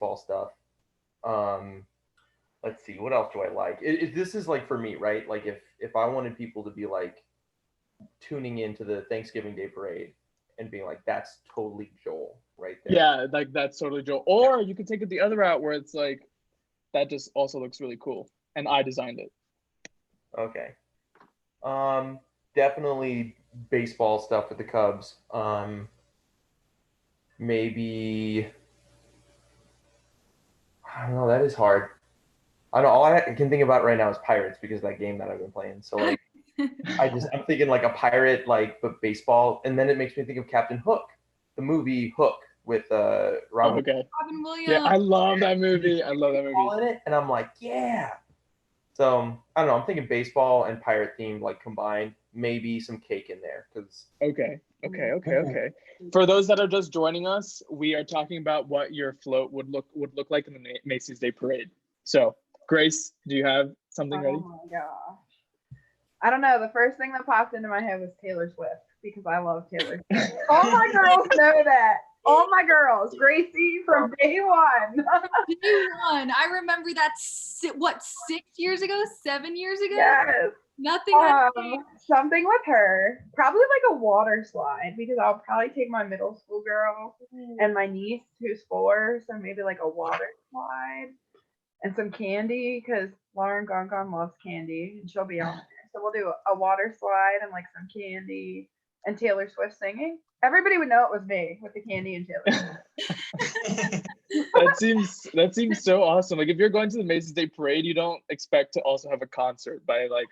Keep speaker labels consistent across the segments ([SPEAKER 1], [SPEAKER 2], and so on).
[SPEAKER 1] baseball stuff. Let's see, what else do I like? This is like for me, right? Like if I wanted people to be like tuning into the Thanksgiving Day parade and being like, that's totally Joel right there.
[SPEAKER 2] Yeah, like that's totally Joel. Or you could take it the other route where it's like, that just also looks really cool, and I designed it.
[SPEAKER 1] Okay. Definitely baseball stuff with the Cubs. Maybe I don't know. That is hard. I don't know. All I can think about right now is Pirates because of that game that I've been playing. So like, I'm thinking like a pirate, like but baseball, and then it makes me think of Captain Hook, the movie Hook with Robin.
[SPEAKER 2] Okay.
[SPEAKER 3] Robin Williams.
[SPEAKER 2] Yeah, I love that movie. I love that
[SPEAKER 1] All
[SPEAKER 2] movie.
[SPEAKER 1] in it, and I'm like, yeah. So I don't know. I'm thinking baseball and pirate themed like combined. Maybe some cake in there because
[SPEAKER 2] Okay. For those that are just joining us, we are talking about what your float would look like in the Macy's Day Parade. So, Grace, do you have something ready?
[SPEAKER 4] Oh my gosh. I don't know. The first thing that popped into my head was Taylor Swift because I love Taylor Swift. All my girls know that. All my girls. Gracie from day one.
[SPEAKER 3] Day one. I remember that, 6 years ago? 7 years ago?
[SPEAKER 4] Yes.
[SPEAKER 3] Nothing.
[SPEAKER 4] Something with her. Probably like a water slide because I'll probably take my middle school girl and my niece who's 4. So maybe like a water slide and some candy because Lauren Gongon loves candy and she'll be on there. So we'll do a water slide and like some candy and Taylor Swift singing. Everybody would know it was me with the candy and Taylor Swift.
[SPEAKER 2] that seems so awesome. Like if you're going to the Macy's Day Parade, you don't expect to also have a concert by like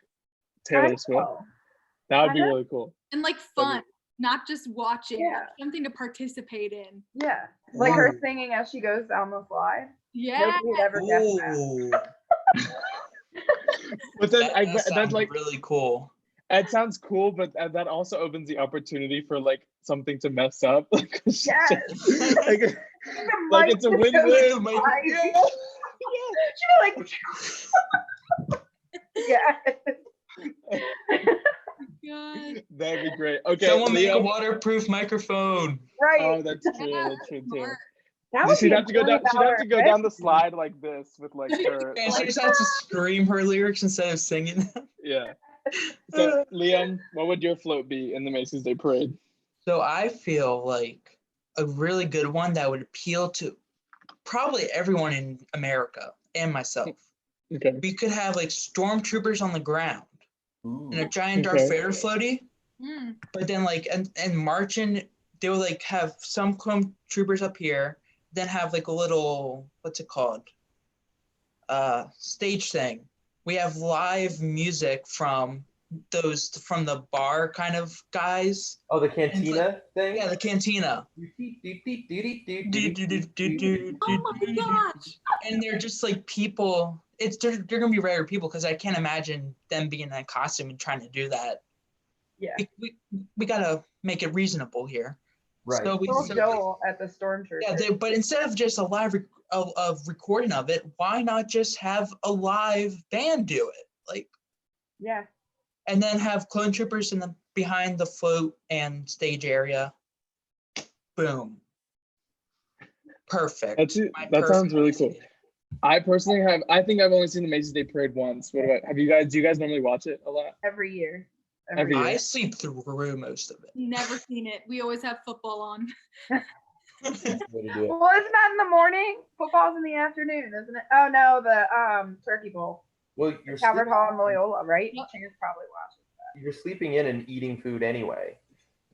[SPEAKER 2] Taylor Swift. That would be really cool.
[SPEAKER 3] And like fun, not just watching.
[SPEAKER 4] Yeah.
[SPEAKER 3] Like something to participate in.
[SPEAKER 4] Yeah. Like her singing as she goes down the slide.
[SPEAKER 3] Yeah.
[SPEAKER 4] Nobody would ever guess that.
[SPEAKER 2] But then
[SPEAKER 5] that's like really cool.
[SPEAKER 2] It sounds cool, but that also opens the opportunity for like something to mess up.
[SPEAKER 4] Yes.
[SPEAKER 2] like it's a win-win.
[SPEAKER 3] God.
[SPEAKER 2] That'd be great. Okay,
[SPEAKER 5] someone make a waterproof microphone.
[SPEAKER 4] Right.
[SPEAKER 2] Oh, that's true. That's true too.
[SPEAKER 4] She'd
[SPEAKER 2] have to go down the slide like this with like her.
[SPEAKER 5] And she just has to scream her lyrics instead of singing them.
[SPEAKER 2] Yeah. So, Liam, what would your float be in the Macy's Day Parade?
[SPEAKER 5] So I feel like a really good one that would appeal to probably everyone in America and myself.
[SPEAKER 2] Okay.
[SPEAKER 5] We could have like stormtroopers on the ground and a giant Darth Vader floaty. But then like and marching, they would like have some troopers up here, then have like a little, what's it called? Stage thing. We have live music from the bar kind of guys.
[SPEAKER 1] Oh, the cantina thing?
[SPEAKER 5] Yeah, the cantina.
[SPEAKER 3] Oh my gosh.
[SPEAKER 5] And they're just like people. They're gonna be rare people because I can't imagine them being in a costume and trying to do that.
[SPEAKER 4] Yeah.
[SPEAKER 5] We gotta make it reasonable here.
[SPEAKER 1] Right.
[SPEAKER 5] So
[SPEAKER 4] Joel at the Stormtrooper.
[SPEAKER 5] Yeah, but instead of just a live recording of it, why not just have a live band do it? Like,
[SPEAKER 4] yeah.
[SPEAKER 5] And then have clone troopers behind the float and stage area. Boom. Perfect.
[SPEAKER 2] That sounds really cool. I personally I think I've only seen the Macy's Day Parade once. What about, do you guys normally watch it a lot?
[SPEAKER 4] Every year.
[SPEAKER 2] Every year.
[SPEAKER 5] I sleep through most of it.
[SPEAKER 3] Never seen it. We always have football on.
[SPEAKER 4] Well, isn't that in the morning? Football's in the afternoon, isn't it? Oh no, the Turkey Bowl.
[SPEAKER 1] Well, you're
[SPEAKER 4] Calvert Hall and Loyola, right? Chance probably watches that.
[SPEAKER 1] You're sleeping in and eating food anyway.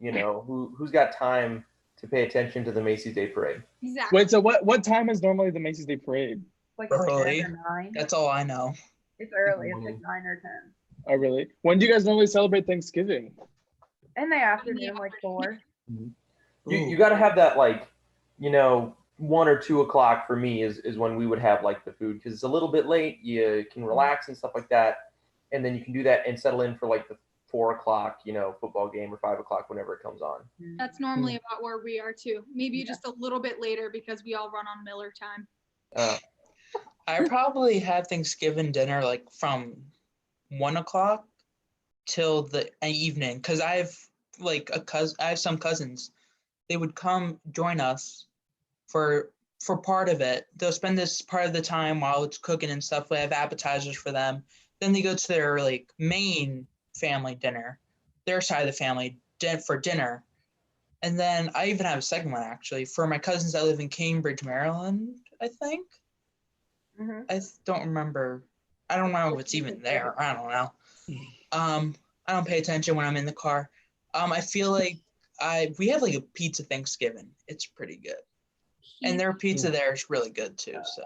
[SPEAKER 1] You know, who's got time to pay attention to the Macy's Day Parade?
[SPEAKER 3] Exactly.
[SPEAKER 2] Wait, so what time is normally the Macy's Day Parade?
[SPEAKER 4] Like
[SPEAKER 5] early.
[SPEAKER 4] 10 or 9.
[SPEAKER 5] That's all I know.
[SPEAKER 4] It's early. It's like 9 or 10.
[SPEAKER 2] Oh, really? When do you guys normally celebrate Thanksgiving?
[SPEAKER 4] In the afternoon, like 4.
[SPEAKER 1] You got to have that, like, 1 or 2 o'clock for me is when we would have like the food because it's a little bit late. You can relax and stuff like that, and then you can do that and settle in for like the 4 o'clock, football game or 5 o'clock whenever it comes on.
[SPEAKER 3] That's normally about where we are too. Maybe just a little bit later because we all run on Miller time.
[SPEAKER 5] I probably have Thanksgiving dinner like from 1 o'clock till the evening because I have like I have some cousins. They would come join us for for part of it. They'll spend this part of the time while it's cooking and stuff. We have appetizers for them. Then they go to their like main family dinner, their side of the family for dinner. And then I even have a second one actually for my cousins that live in Cambridge, Maryland, I think. I don't remember. I don't know if it's even there. I don't know. I don't pay attention when I'm in the car. I feel like we have like a pizza Thanksgiving. It's pretty good. And their pizza there is really good too. So.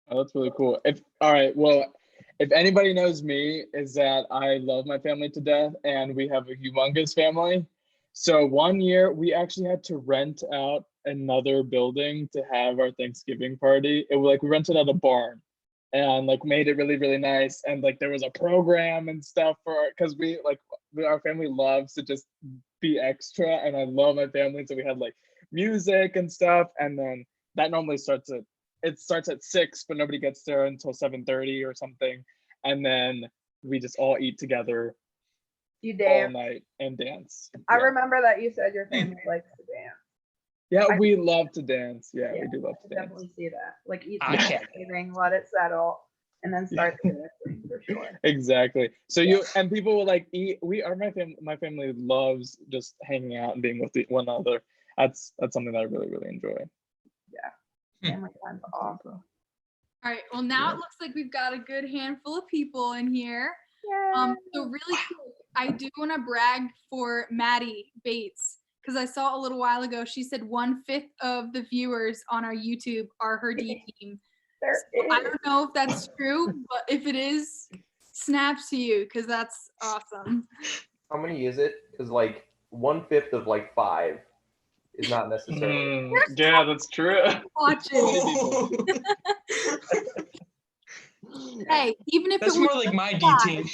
[SPEAKER 2] Oh, that's really cool. All right, well, if anybody knows me, is that I love my family to death, and we have a humongous family. So one year we actually had to rent out another building to have our Thanksgiving party. It was like we rented out a barn and like made it really, really nice. And like there was a program and stuff because our family loves to just be extra, and I love my family. So we had like music and stuff, and then that normally starts at 6, but nobody gets there until 7:30 or something. And then we just all eat together.
[SPEAKER 4] You dance
[SPEAKER 2] all night and dance.
[SPEAKER 4] I remember that you said your family likes to dance.
[SPEAKER 2] Yeah, we love to dance. Yeah, we do love to dance.
[SPEAKER 4] Definitely see that. Like eat Thanksgiving, let it settle, and then start dancing for sure.
[SPEAKER 2] Exactly. So and people will like eat. My family loves just hanging out and being with one another. That's something that I really, really enjoy.
[SPEAKER 4] Yeah, family time's awesome.
[SPEAKER 3] All right. Well, now it looks like we've got a good handful of people in here.
[SPEAKER 4] Yeah.
[SPEAKER 3] So really quick, I do want to brag for Maddie Bates, because I saw a little while ago she said 1/5 of the viewers on our YouTube are her D team. I don't know if that's true, but if it is, snaps to you, because that's awesome.
[SPEAKER 1] How many is it? Because like 1/5 of like 5 is not necessarily.
[SPEAKER 2] Yeah, that's true.
[SPEAKER 3] Watching. Hey, even if
[SPEAKER 5] that's
[SPEAKER 3] it was
[SPEAKER 5] more like my D team.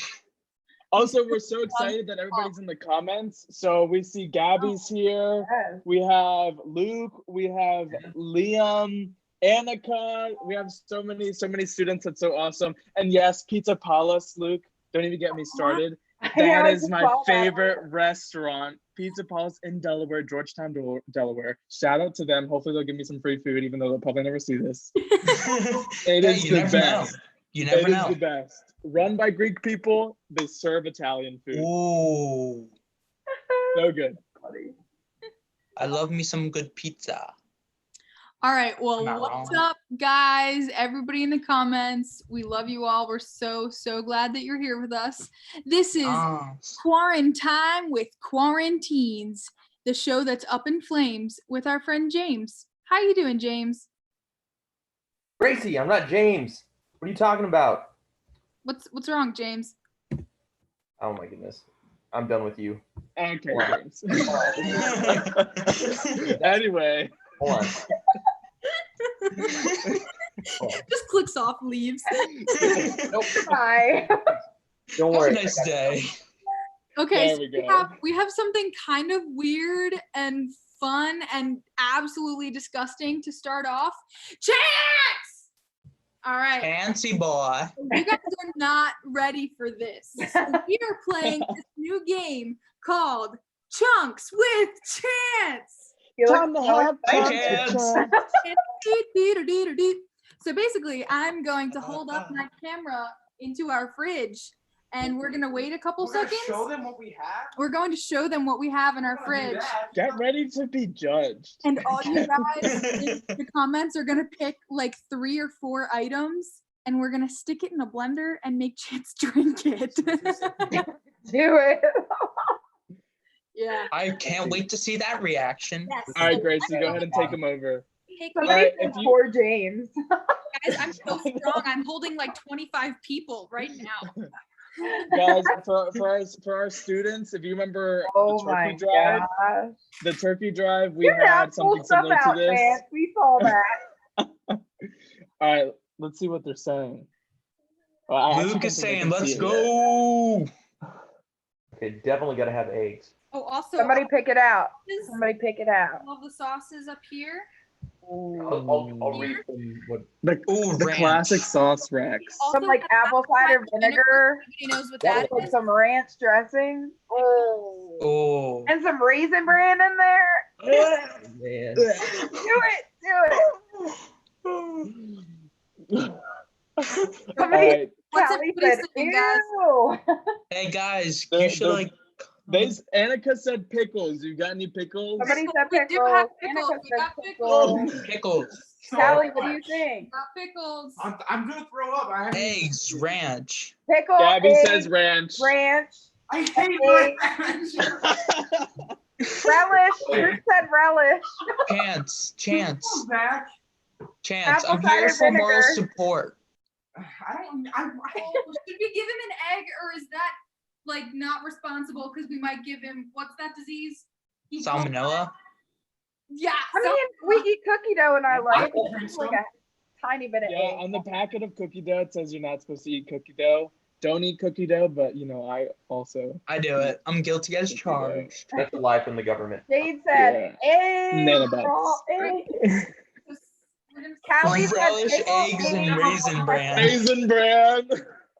[SPEAKER 2] Also, we're so excited that everybody's in the comments. So we see Gabby's here. We have Luke. We have Liam, Annika. We have so many students. That's so awesome. And yes, Pizza Palace, Luke. Don't even get me started. That is my favorite restaurant. Pizza Palace in Delaware, Georgetown, Delaware. Shout out to them. Hopefully they'll give me some free food, even though they'll probably never see this. It is the best.
[SPEAKER 5] You never know.
[SPEAKER 2] It is the best. Run by Greek people, they serve Italian food.
[SPEAKER 5] Ooh.
[SPEAKER 2] So good.
[SPEAKER 5] I love me some good pizza.
[SPEAKER 3] All right. Well, what's up, guys? Everybody in the comments. We love you all. We're so glad that you're here with us. This is Quaran-Time with Quaran-Teens, the show that's up in flames with our friend James. How you doing, James?
[SPEAKER 1] Gracie, I'm not James. What are you talking about?
[SPEAKER 3] What's wrong, James?
[SPEAKER 1] Oh my goodness. I'm done with you.
[SPEAKER 2] Okay, James. Anyway.
[SPEAKER 1] Hold on.
[SPEAKER 3] Just clicks off, leaves.
[SPEAKER 1] Nope.
[SPEAKER 4] Bye.
[SPEAKER 1] Don't worry.
[SPEAKER 5] Have a nice day.
[SPEAKER 3] Okay, so we have something kind of weird and fun and absolutely disgusting to start off. Chance! All right.
[SPEAKER 5] Fancy boy.
[SPEAKER 3] You guys are not ready for this. So we are playing this new game called Chunks with Chance.
[SPEAKER 2] Time to have Chance.
[SPEAKER 3] So basically, I'm going to hold up my camera into our fridge, and we're going to wait a couple seconds.
[SPEAKER 1] Show them what we have?
[SPEAKER 3] We're going to show them what we have in our fridge.
[SPEAKER 2] Get ready to be judged.
[SPEAKER 3] And all you guys in the comments are going to pick like 3 or 4 items, and we're going to stick it in a blender and make Chance drink it.
[SPEAKER 4] Do it.
[SPEAKER 3] Yeah.
[SPEAKER 5] I can't wait to see that reaction.
[SPEAKER 3] Yes.
[SPEAKER 2] All right, Gracie, go ahead and take them over.
[SPEAKER 4] Somebody said poor James.
[SPEAKER 3] Guys, I'm so strong. I'm holding like 25 people right now.
[SPEAKER 2] Guys, for our students, if you remember the turkey drive, we had something similar to this.
[SPEAKER 4] Man. We saw that.
[SPEAKER 2] All right, let's see what they're saying.
[SPEAKER 5] Luke is saying, "Let's go."
[SPEAKER 1] Okay, definitely got to have eggs.
[SPEAKER 3] Oh, also,
[SPEAKER 4] somebody pick it out. Somebody pick it out.
[SPEAKER 3] All the sauces up here.
[SPEAKER 1] I'll read what
[SPEAKER 2] the classic sauce racks.
[SPEAKER 4] Some like apple cider vinegar.
[SPEAKER 3] Everybody knows what that
[SPEAKER 4] is. Some ranch dressing.
[SPEAKER 5] Oh.
[SPEAKER 4] And some raisin bran in there.
[SPEAKER 1] Man.
[SPEAKER 4] Do it. Somebody,
[SPEAKER 3] What's
[SPEAKER 4] Callie
[SPEAKER 3] everybody
[SPEAKER 4] said,
[SPEAKER 3] saying, guys?
[SPEAKER 4] ew.
[SPEAKER 5] Hey guys, you should like.
[SPEAKER 2] Annika said pickles. You got any pickles?
[SPEAKER 4] Somebody said
[SPEAKER 3] We do have
[SPEAKER 4] pickles.
[SPEAKER 3] pickles.
[SPEAKER 4] Annika
[SPEAKER 3] We
[SPEAKER 4] said
[SPEAKER 3] got
[SPEAKER 4] pickles.
[SPEAKER 5] Pickles,
[SPEAKER 4] Callie, what do you think?
[SPEAKER 3] Got pickles.
[SPEAKER 6] I'm gonna throw up. I haven't
[SPEAKER 5] eggs, ranch.
[SPEAKER 4] Pickle,
[SPEAKER 2] Gabby
[SPEAKER 4] eggs,
[SPEAKER 2] says ranch.
[SPEAKER 4] ranch,
[SPEAKER 6] I hate ranch.
[SPEAKER 4] relish. Luke said relish.
[SPEAKER 5] Chance.
[SPEAKER 6] Back.
[SPEAKER 5] I'm
[SPEAKER 4] Apple
[SPEAKER 5] here
[SPEAKER 4] cider
[SPEAKER 5] for moral
[SPEAKER 4] vinegar.
[SPEAKER 5] support.
[SPEAKER 6] I don't.
[SPEAKER 3] Should we give him an egg, or is that like not responsible because we might give him what's that disease?
[SPEAKER 5] Salmonella.
[SPEAKER 3] Yeah.
[SPEAKER 4] I mean, we eat cookie dough and I like
[SPEAKER 6] I think
[SPEAKER 4] it's like
[SPEAKER 6] so.
[SPEAKER 4] a tiny bit of
[SPEAKER 2] Yeah,
[SPEAKER 4] egg.
[SPEAKER 2] on the packet of cookie dough it says you're not supposed to eat cookie dough. Don't eat cookie dough, but I also.
[SPEAKER 5] I do it. I'm guilty as charged.
[SPEAKER 1] That's a lie from the government.
[SPEAKER 4] Jade said eggs.
[SPEAKER 2] Nanobots.
[SPEAKER 4] Raw eggs. Callie said
[SPEAKER 5] Relish,
[SPEAKER 4] pickle,
[SPEAKER 5] eggs, and raisin bran.
[SPEAKER 2] Raisin bran.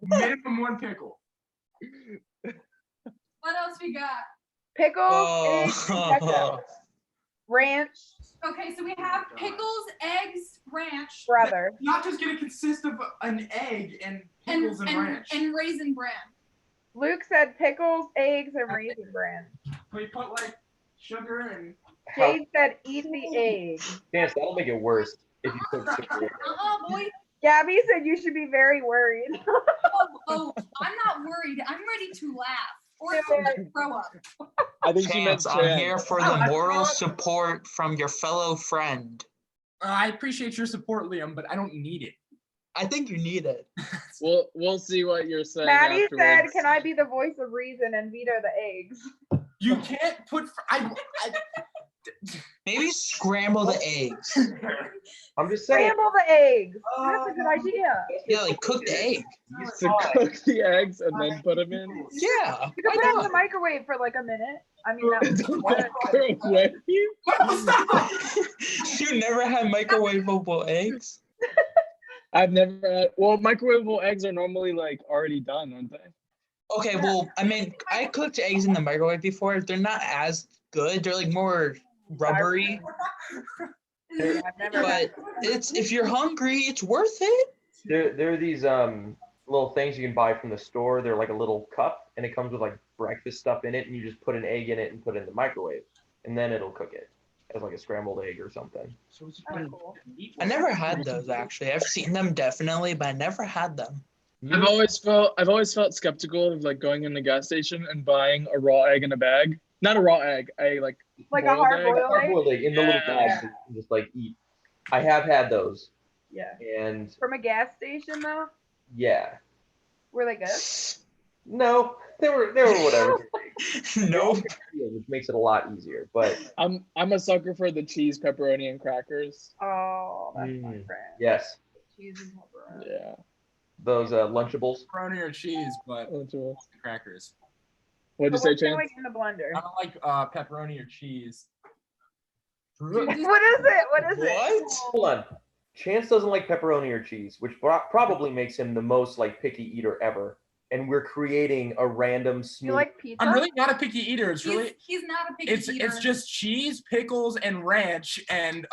[SPEAKER 6] Minimum one pickle.
[SPEAKER 3] What else we got?
[SPEAKER 4] Pickles, eggs, and ketchup. Ranch,
[SPEAKER 3] Okay, so we have pickles, eggs, ranch,
[SPEAKER 4] brother.
[SPEAKER 6] Not just gonna consist of an egg and pickles and ranch.
[SPEAKER 3] and raisin bran.
[SPEAKER 4] Luke said pickles, eggs, and raisin bran.
[SPEAKER 6] We put like sugar and.
[SPEAKER 4] Jade said eat the egg.
[SPEAKER 1] Chance, that'll make it worse if you put sugar.
[SPEAKER 3] Boy.
[SPEAKER 4] Gabby said you should be very worried.
[SPEAKER 3] Oh, I'm not worried. I'm ready to laugh or to throw up.
[SPEAKER 2] I think she meant
[SPEAKER 5] Chance, I'm
[SPEAKER 2] Chance.
[SPEAKER 5] here for the moral support from your fellow friend.
[SPEAKER 6] I appreciate your support, Liam, but I don't need it.
[SPEAKER 5] I think you need it.
[SPEAKER 2] We'll see what you're saying.
[SPEAKER 4] Maddie said,
[SPEAKER 2] afterwards.
[SPEAKER 4] "Can I be the voice of reason and veto the eggs?"
[SPEAKER 6] You can't put.
[SPEAKER 5] Maybe scramble the eggs.
[SPEAKER 1] I'm just saying.
[SPEAKER 4] Scramble the eggs. That's a good idea.
[SPEAKER 5] Yeah, like cooked egg.
[SPEAKER 2] To cook the eggs and then put them in.
[SPEAKER 5] Yeah.
[SPEAKER 4] You can put it in the microwave for like a minute. I mean, that
[SPEAKER 2] Microwave?
[SPEAKER 5] You never had microwavable eggs?
[SPEAKER 2] I've never had. Well, microwavable eggs are normally like already done, aren't they?
[SPEAKER 5] Okay, well, I mean, I cooked eggs in the microwave before. They're not as good. They're like more rubbery.
[SPEAKER 4] I've never had.
[SPEAKER 5] But it's if you're hungry, it's worth it.
[SPEAKER 1] There are these little things you can buy from the store. They're like a little cup, and it comes with like breakfast stuff in it, and you just put an egg in it and put it in the microwave, and then it'll cook it as like a scrambled egg or something.
[SPEAKER 4] Oh, cool.
[SPEAKER 5] I never had those actually. I've seen them definitely, but I never had them.
[SPEAKER 2] I've always felt skeptical of like going in the gas station and buying a raw egg in a bag. Not a raw egg, a like
[SPEAKER 4] Like a
[SPEAKER 2] boiled
[SPEAKER 4] hard
[SPEAKER 2] egg.
[SPEAKER 4] boiled egg.
[SPEAKER 1] Hard-boiled egg in the little bag that you can just like eat. I have had those,
[SPEAKER 4] Yeah.
[SPEAKER 1] and
[SPEAKER 4] From a gas station though,
[SPEAKER 1] yeah,
[SPEAKER 4] were they good?
[SPEAKER 1] no, they were whatever.
[SPEAKER 5] Nope.
[SPEAKER 1] Which makes it a lot easier, but
[SPEAKER 2] I'm a sucker for the cheese, pepperoni, and crackers.
[SPEAKER 4] Oh, that's my friend.
[SPEAKER 1] yes,
[SPEAKER 4] Cheese and pepperoni.
[SPEAKER 2] Yeah.
[SPEAKER 1] those Lunchables.
[SPEAKER 6] Pepperoni or cheese, but
[SPEAKER 2] What'd you
[SPEAKER 6] crackers.
[SPEAKER 2] say,
[SPEAKER 4] What's going
[SPEAKER 2] Chance?
[SPEAKER 4] in the blender?
[SPEAKER 6] I don't like pepperoni or cheese.
[SPEAKER 4] What is it? What is it?
[SPEAKER 5] What?
[SPEAKER 1] Hold on. Chance doesn't like pepperoni or cheese, which probably makes him the most like picky eater ever. And we're creating a random
[SPEAKER 4] You
[SPEAKER 1] smooth.
[SPEAKER 4] like pizza?
[SPEAKER 6] I'm really not a picky eater. It's really
[SPEAKER 3] He's not a picky eater.
[SPEAKER 6] it's just cheese, pickles, and ranch and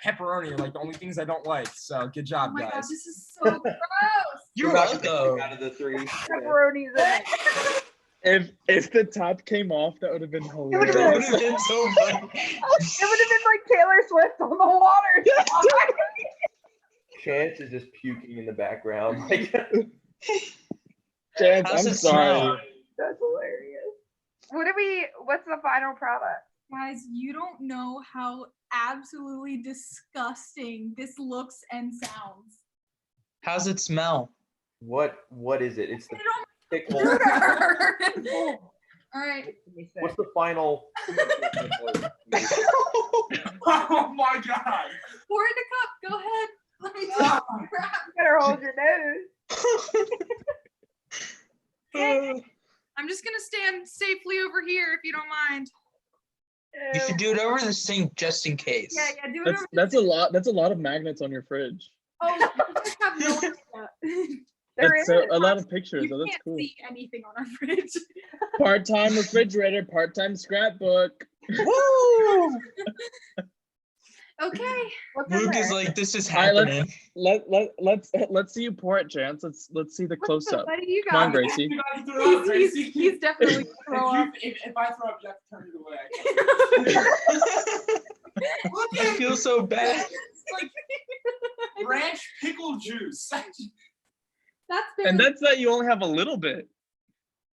[SPEAKER 6] pepperoni are like the only things I don't like. So good
[SPEAKER 3] Oh
[SPEAKER 6] job,
[SPEAKER 3] my
[SPEAKER 6] guys.
[SPEAKER 3] gosh, this is so gross.
[SPEAKER 5] You're
[SPEAKER 1] not
[SPEAKER 5] welcome.
[SPEAKER 1] out of the three.
[SPEAKER 4] Pepperoni's in it.
[SPEAKER 2] If the top came off, that would have been
[SPEAKER 5] That
[SPEAKER 2] hilarious.
[SPEAKER 5] would have been so funny.
[SPEAKER 4] It would have been like Taylor Swift on the water.
[SPEAKER 1] Chance is just puking in the background. Like,
[SPEAKER 2] Chance,
[SPEAKER 5] How's
[SPEAKER 2] I'm
[SPEAKER 5] it
[SPEAKER 2] sorry.
[SPEAKER 5] smell?
[SPEAKER 4] That's hilarious. What's the final product?
[SPEAKER 3] Guys, you don't know how absolutely disgusting this looks and sounds.
[SPEAKER 5] How's it smell?
[SPEAKER 1] what is it? It's the pickle.
[SPEAKER 3] All right.
[SPEAKER 1] What's the final?
[SPEAKER 6] Oh my god!
[SPEAKER 3] Pour in a cup. Go ahead. Let me
[SPEAKER 4] You better hold your nose.
[SPEAKER 3] I'm just gonna stand safely over here if you don't mind.
[SPEAKER 5] You should do it over the sink just in case.
[SPEAKER 3] Yeah, do it over.
[SPEAKER 2] That's a lot. That's a lot of magnets on your fridge.
[SPEAKER 3] Oh, you guys have no idea.
[SPEAKER 4] There
[SPEAKER 2] That's
[SPEAKER 4] is.
[SPEAKER 2] a lot of pictures.
[SPEAKER 3] You
[SPEAKER 2] So that's
[SPEAKER 3] can't
[SPEAKER 2] cool.
[SPEAKER 3] see anything on our fridge.
[SPEAKER 2] Part-time refrigerator, part-time scrapbook.
[SPEAKER 5] Woo!
[SPEAKER 3] Okay.
[SPEAKER 5] Luke is like, this is
[SPEAKER 2] All right,
[SPEAKER 5] happening.
[SPEAKER 2] let's see you pour it, Chance. Let's see the close up.
[SPEAKER 3] What do you
[SPEAKER 2] Come on,
[SPEAKER 3] got?
[SPEAKER 2] Gracie.
[SPEAKER 3] He's definitely throw up.
[SPEAKER 6] If I throw up, you have to turn it away.
[SPEAKER 5] I feel so bad.
[SPEAKER 6] Like ranch pickle juice.
[SPEAKER 3] That's big.
[SPEAKER 2] And that's that you only have a little bit.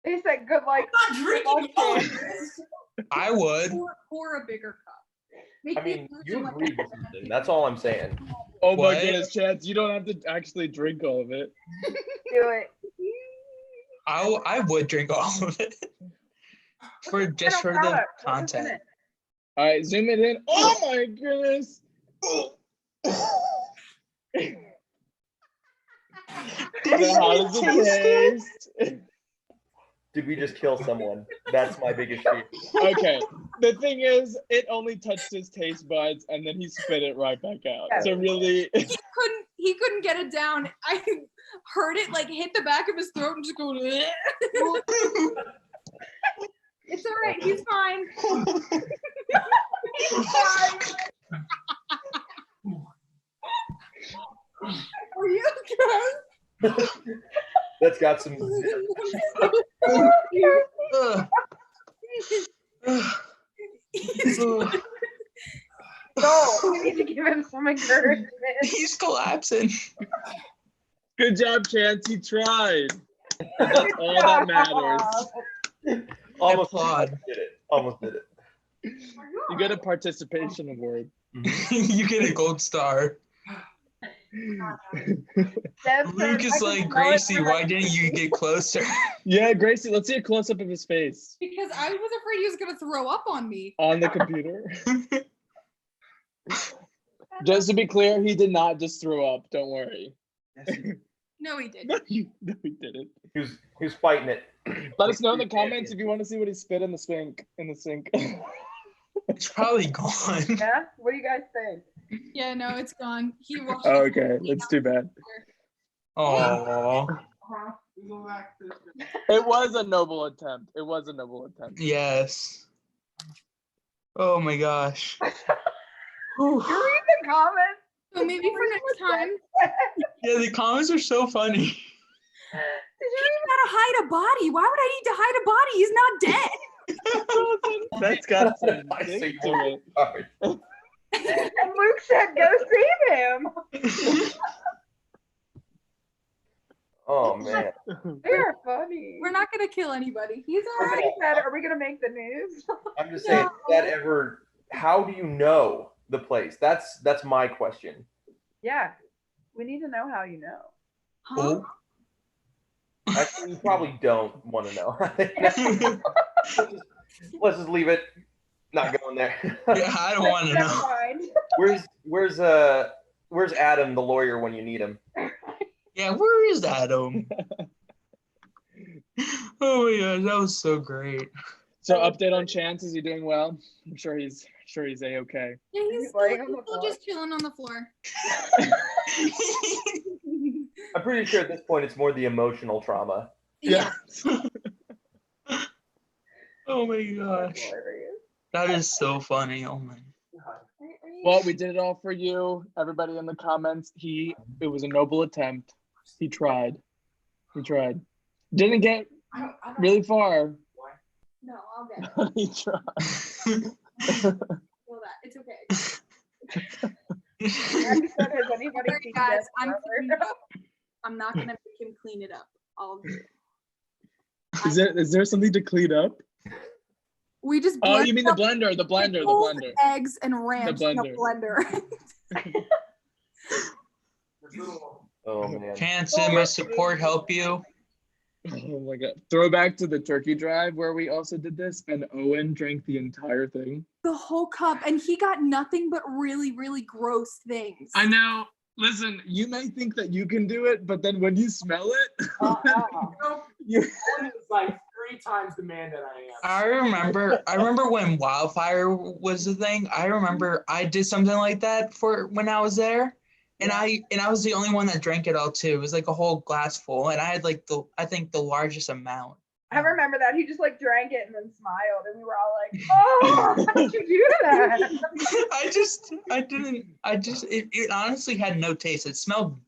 [SPEAKER 4] He said, "Good luck."
[SPEAKER 6] I'm not drinking all of this.
[SPEAKER 5] I would.
[SPEAKER 3] Pour a bigger cup.
[SPEAKER 1] I mean, you agreed with something. That's all I'm saying.
[SPEAKER 2] Oh
[SPEAKER 5] What?
[SPEAKER 2] my goodness, Chance, you don't have to actually drink all of it.
[SPEAKER 4] Do it.
[SPEAKER 5] I would drink all of it. For the content.
[SPEAKER 2] All right, zoom it in. Oh my goodness. How does it taste?
[SPEAKER 1] Did we just kill someone? That's my biggest fear.
[SPEAKER 2] Okay. The thing is, it only touched his taste buds and then he spit it right back out. So really,
[SPEAKER 3] He couldn't get it down. I heard it like hit the back of his throat and just go. It's all right. He's fine. He's fine. Are you okay?
[SPEAKER 1] That's got some.
[SPEAKER 4] No, we need to give him some encouragement.
[SPEAKER 5] He's collapsing.
[SPEAKER 2] good job, Chance. You tried. And that's all that matters.
[SPEAKER 1] Almost
[SPEAKER 5] Applaud.
[SPEAKER 1] did it. Almost did it.
[SPEAKER 2] You get a participation award.
[SPEAKER 5] You get a gold star. Luke is like, Gracie, why didn't you get closer?
[SPEAKER 2] Yeah, Gracie, let's see a close up of his face
[SPEAKER 3] Because I was afraid he was gonna throw up on me.
[SPEAKER 2] on the computer. Just to be clear, he did not just throw up. Don't worry.
[SPEAKER 3] No, he didn't.
[SPEAKER 2] No, he didn't.
[SPEAKER 1] He was fighting it.
[SPEAKER 2] Let us know in the comments if you want to see what he spit in the sink.
[SPEAKER 5] It's probably gone.
[SPEAKER 4] Yeah? What do you guys think?
[SPEAKER 3] Yeah, no, it's gone. He washed
[SPEAKER 2] Oh, okay, that's too bad.
[SPEAKER 5] Oh,
[SPEAKER 2] It was a noble attempt.
[SPEAKER 5] yes. Oh my gosh.
[SPEAKER 4] You read the comments?
[SPEAKER 3] So maybe for next time.
[SPEAKER 5] Yeah, the comments are so funny.
[SPEAKER 3] You gotta hide a body. Why would I need to hide a body? He's not dead.
[SPEAKER 2] That's got some
[SPEAKER 1] I see
[SPEAKER 2] ding to it.
[SPEAKER 1] Sorry.
[SPEAKER 4] And Luke said, "Go see him."
[SPEAKER 1] Oh man.
[SPEAKER 4] They're funny.
[SPEAKER 3] We're not gonna kill anybody. He's all right.
[SPEAKER 4] Somebody said, "Are we gonna make the news?"
[SPEAKER 1] I'm just saying. How do you know the place? That's my question.
[SPEAKER 4] Yeah, we need to know how you know.
[SPEAKER 3] Huh?
[SPEAKER 1] Actually, you probably don't want to know. Let's just leave it. Not going there.
[SPEAKER 5] Yeah, I don't want to
[SPEAKER 4] Never
[SPEAKER 5] know.
[SPEAKER 4] mind.
[SPEAKER 1] Where's Adam, the lawyer, when you need him?
[SPEAKER 5] Yeah, where is Adam? Oh my gosh, that was so great.
[SPEAKER 2] So update on Chance, is he doing well? I'm sure he's a-okay.
[SPEAKER 3] Yeah, he's
[SPEAKER 4] laying on the
[SPEAKER 3] still
[SPEAKER 4] floor?
[SPEAKER 3] just chilling on the floor.
[SPEAKER 1] I'm pretty sure at this point it's more the emotional trauma.
[SPEAKER 2] Yeah.
[SPEAKER 5] Oh my gosh.
[SPEAKER 4] Hilarious.
[SPEAKER 5] That is so funny. Oh my.
[SPEAKER 2] Well, we did it all for you. Everybody in the comments, it was a noble attempt. He tried. Didn't get really far.
[SPEAKER 3] No, I'll get it.
[SPEAKER 2] He tried.
[SPEAKER 3] Feel that. It's okay.
[SPEAKER 4] Max said, "Has anybody
[SPEAKER 3] Sorry,
[SPEAKER 4] seen
[SPEAKER 3] guys,
[SPEAKER 4] this
[SPEAKER 3] I'm
[SPEAKER 4] cover?"
[SPEAKER 3] cleaning it up. I'm not gonna make him clean it up. I'll do it.
[SPEAKER 2] Is there something to clean up?
[SPEAKER 3] We just
[SPEAKER 2] Oh,
[SPEAKER 3] blend
[SPEAKER 2] you mean the
[SPEAKER 3] up
[SPEAKER 2] blender, the blender.
[SPEAKER 3] eggs and ranch in a blender.
[SPEAKER 1] Oh man.
[SPEAKER 5] Chance, did my support help you?
[SPEAKER 2] Oh my god. Throwback to the turkey drive where we also did this and Owen drank the entire thing.
[SPEAKER 3] The whole cup, and he got nothing but really, really gross things.
[SPEAKER 2] I know. Listen, you may think that you can do it, but then when you smell it,
[SPEAKER 6] It's like 3 times the man that I am.
[SPEAKER 5] I remember when wildfire was the thing. I remember I did something like that for when I was there. And I was the only one that drank it all too. It was like a whole glass full. And I had like I think the largest amount.
[SPEAKER 4] I remember that. He just like drank it and then smiled, and we were all like, "Oh, how did you do that?"
[SPEAKER 5] It honestly had no taste. It smelled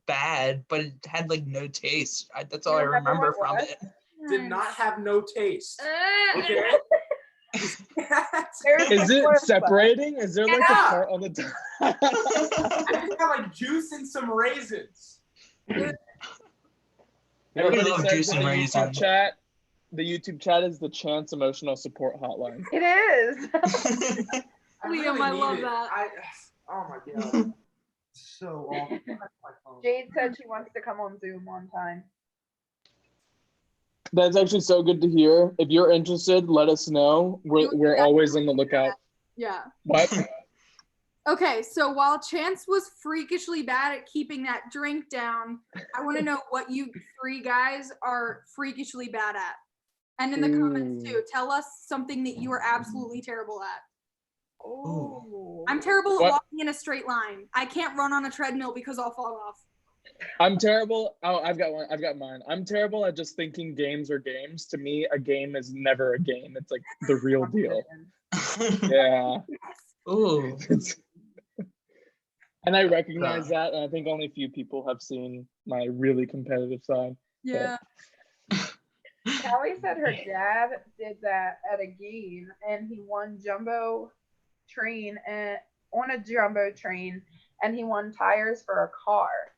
[SPEAKER 5] bad, but it had like no taste. That's all I remember from it.
[SPEAKER 6] Did not have no taste. Okay.
[SPEAKER 2] Is it separating? Is there like a part on the top?
[SPEAKER 6] It's got like juice and some raisins.
[SPEAKER 2] Everybody
[SPEAKER 5] love
[SPEAKER 2] says
[SPEAKER 5] juice
[SPEAKER 2] in
[SPEAKER 5] and
[SPEAKER 2] the
[SPEAKER 5] raisins.
[SPEAKER 2] YouTube chat. The YouTube chat is the Chance emotional support hotline.
[SPEAKER 4] It is.
[SPEAKER 3] Liam, I love
[SPEAKER 6] need it.
[SPEAKER 3] that.
[SPEAKER 6] Oh my god. So awful.
[SPEAKER 4] Jade said she wants to come on Zoom one time.
[SPEAKER 2] That's actually so good to hear. If you're interested, let us know. We're always on the lookout.
[SPEAKER 3] Yeah.
[SPEAKER 2] What?
[SPEAKER 3] Okay, so while Chance was freakishly bad at keeping that drink down, I want to know what you 3 guys are freakishly bad at. And in the comments too, tell us something that you are absolutely terrible at.
[SPEAKER 4] Oh.
[SPEAKER 3] I'm terrible at walking in a straight line. I can't run on a treadmill because I'll fall off.
[SPEAKER 2] I'm terrible. Oh, I've got one. I've got mine. I'm terrible at just thinking games are games. To me, a game is never a game. It's like the real deal. Yeah.
[SPEAKER 5] Ooh.
[SPEAKER 2] And I recognize that, and I think only a few people have seen my really competitive side.
[SPEAKER 3] Yeah.
[SPEAKER 4] Callie said her dad did that at a game, and he won jumbo train on a jumbo train, and he won tires for a car.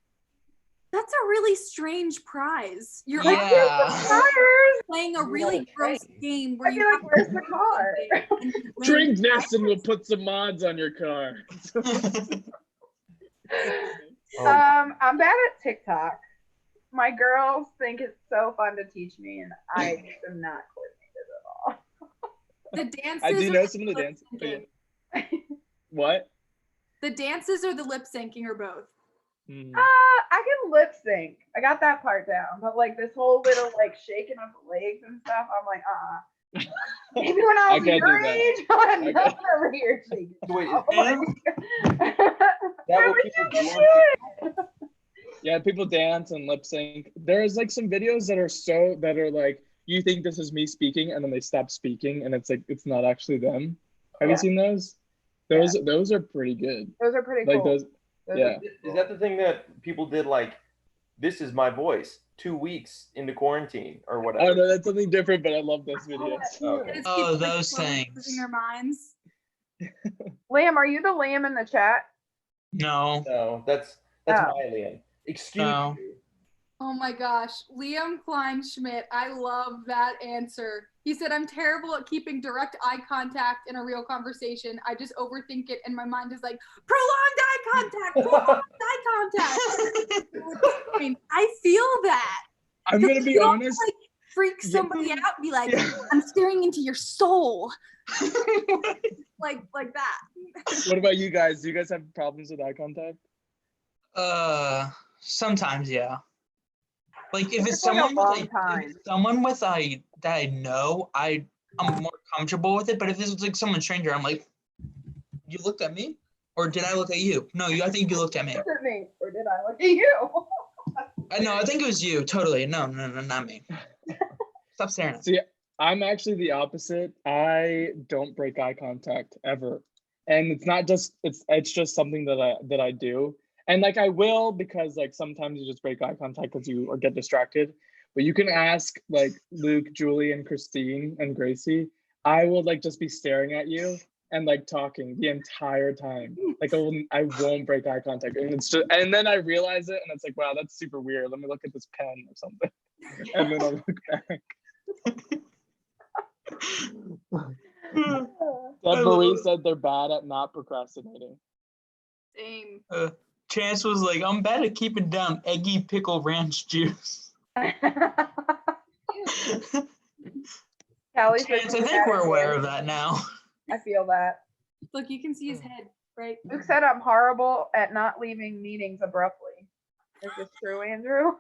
[SPEAKER 3] That's a really strange prize. You're playing a really gross game where you
[SPEAKER 4] like, where's the car?
[SPEAKER 2] Drink this and we'll put some mods on your car.
[SPEAKER 4] I'm bad at TikTok. My girls think it's so fun to teach me, and I am not coordinated at all.
[SPEAKER 3] The dances.
[SPEAKER 2] I do know some of the dances. What?
[SPEAKER 3] The dances or the lip syncing or both?
[SPEAKER 4] I can lip sync. I got that part down, but like this whole little like shaking of the legs and stuff, I'm like, Maybe when I was your age, I'm not over here shaking.
[SPEAKER 1] Wait,
[SPEAKER 2] yeah, people dance and lip sync. There's like some videos that are like, you think this is me speaking, and then they stop speaking, and it's like it's not actually them. Have you seen those? Those are pretty good.
[SPEAKER 4] Those are pretty cool.
[SPEAKER 2] Those, yeah.
[SPEAKER 1] Is that the thing that people did, like, this is my voice 2 weeks into quarantine or whatever?
[SPEAKER 2] Oh no, that's something different, but I love those videos.
[SPEAKER 1] Okay.
[SPEAKER 5] Oh, those things.
[SPEAKER 3] In their minds.
[SPEAKER 4] Liam, are you the Liam in the chat?
[SPEAKER 5] No.
[SPEAKER 1] No, that's my Liam. Excuse me.
[SPEAKER 3] Oh my gosh, Liam Kleinschmidt, I love that answer. He said, I'm terrible at keeping direct eye contact in a real conversation. I just overthink it and my mind is like, prolonged eye contact. I feel that.
[SPEAKER 2] I'm going to be honest.
[SPEAKER 3] Like, freak somebody out and be like, I'm staring into your soul. like that.
[SPEAKER 2] What about you guys? Do you guys have problems with eye contact?
[SPEAKER 5] Sometimes, yeah. Like if it's someone with that I know, I'm more comfortable with it. But if it's like someone stranger, I'm like, you looked at me, or did I look at you? No, I think you looked at me.
[SPEAKER 4] Or did I look at you?
[SPEAKER 5] I think it was you. Totally. No, not me. Stop staring at me.
[SPEAKER 2] See, I'm actually the opposite. I don't break eye contact ever, and it's not just it's just something that I do. And like I will, because like sometimes you just break eye contact because you or get distracted. But you can ask like Luke, Julie, and Christine and Gracie. I will like just be staring at you and like talking the entire time. Like I won't break eye contact, and it's just and then I realize it, and it's like, wow, that's super weird. Let me look at this pen or something, and then I'll look back. Marie said they're bad at not procrastinating.
[SPEAKER 3] Same.
[SPEAKER 5] Chance was like, I'm bad at keeping down eggy pickle ranch juice.
[SPEAKER 4] Chance,
[SPEAKER 5] I think we're aware of that now.
[SPEAKER 4] I feel that.
[SPEAKER 3] Look, you can see his head, right?
[SPEAKER 4] Luke said I'm horrible at not leaving meetings abruptly. Is this true, Andrew?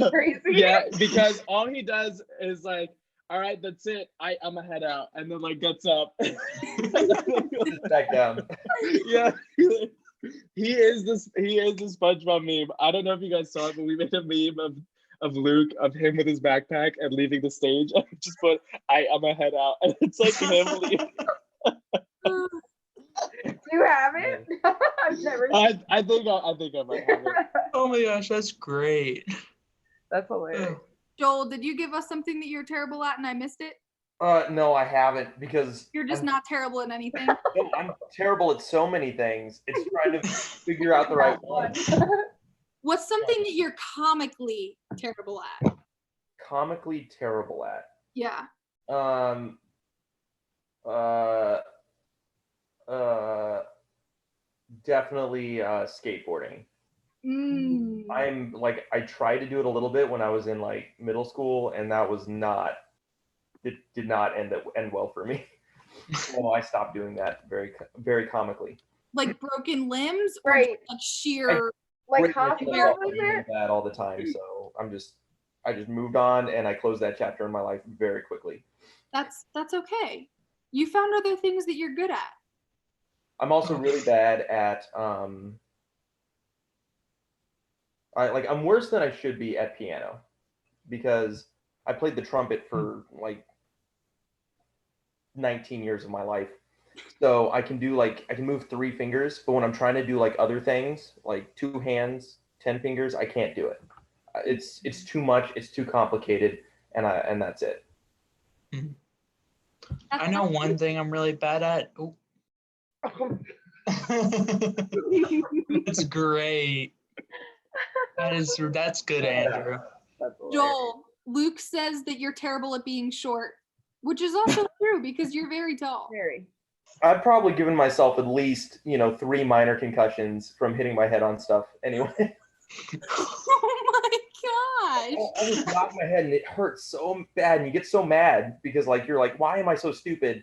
[SPEAKER 4] Crazy.
[SPEAKER 2] Yeah, because all he does is like, all right, that's it. I'm gonna head out, and then like gets up.
[SPEAKER 1] Back down.
[SPEAKER 2] Yeah. He is the SpongeBob meme. I don't know if you guys saw it, but we made a meme of Luke, of him with his backpack and leaving the stage. And just put, I am a head out. And it's like him leaving.
[SPEAKER 4] Do you have it? I've never seen
[SPEAKER 2] I think I might have it.
[SPEAKER 5] Oh my gosh, that's great.
[SPEAKER 4] That's hilarious.
[SPEAKER 3] Joel, did you give us something that you're terrible at and I missed it?
[SPEAKER 1] No, I haven't because
[SPEAKER 3] You're just not terrible at anything.
[SPEAKER 1] No, I'm terrible at so many things. It's trying to figure out the right one.
[SPEAKER 3] What's something that you're comically terrible at?
[SPEAKER 1] Comically terrible at.
[SPEAKER 3] Yeah.
[SPEAKER 1] Definitely skateboarding. I'm like, I tried to do it a little bit when I was in like middle school, and that was not. It did not end well for me. So I stopped doing that very comically.
[SPEAKER 3] Like broken limbs, or
[SPEAKER 4] Right.
[SPEAKER 3] like sheer.
[SPEAKER 4] Like hospital visit?
[SPEAKER 1] That all the time. So I just moved on, and I closed that chapter in my life very quickly.
[SPEAKER 3] That's okay. You found other things that you're good at.
[SPEAKER 1] I'm also really bad at I'm worse than I should be at piano, because I played the trumpet for like 19 years of my life. So I can move 3 fingers, but when I'm trying to do like other things, like 2 hands, 10 fingers, I can't do it. It's too much, it's too complicated, and that's it.
[SPEAKER 5] I know one thing I'm really bad at. Oh. That's great. That's good, Andrew.
[SPEAKER 3] Joel, Luke says that you're terrible at being short, which is also true because you're very tall.
[SPEAKER 4] Very.
[SPEAKER 1] I've probably given myself at least 3 minor concussions from hitting my head on stuff anyway.
[SPEAKER 3] Oh my gosh.
[SPEAKER 1] I just knocked my head and it hurts so bad, and you get so mad because like you're like, why am I so stupid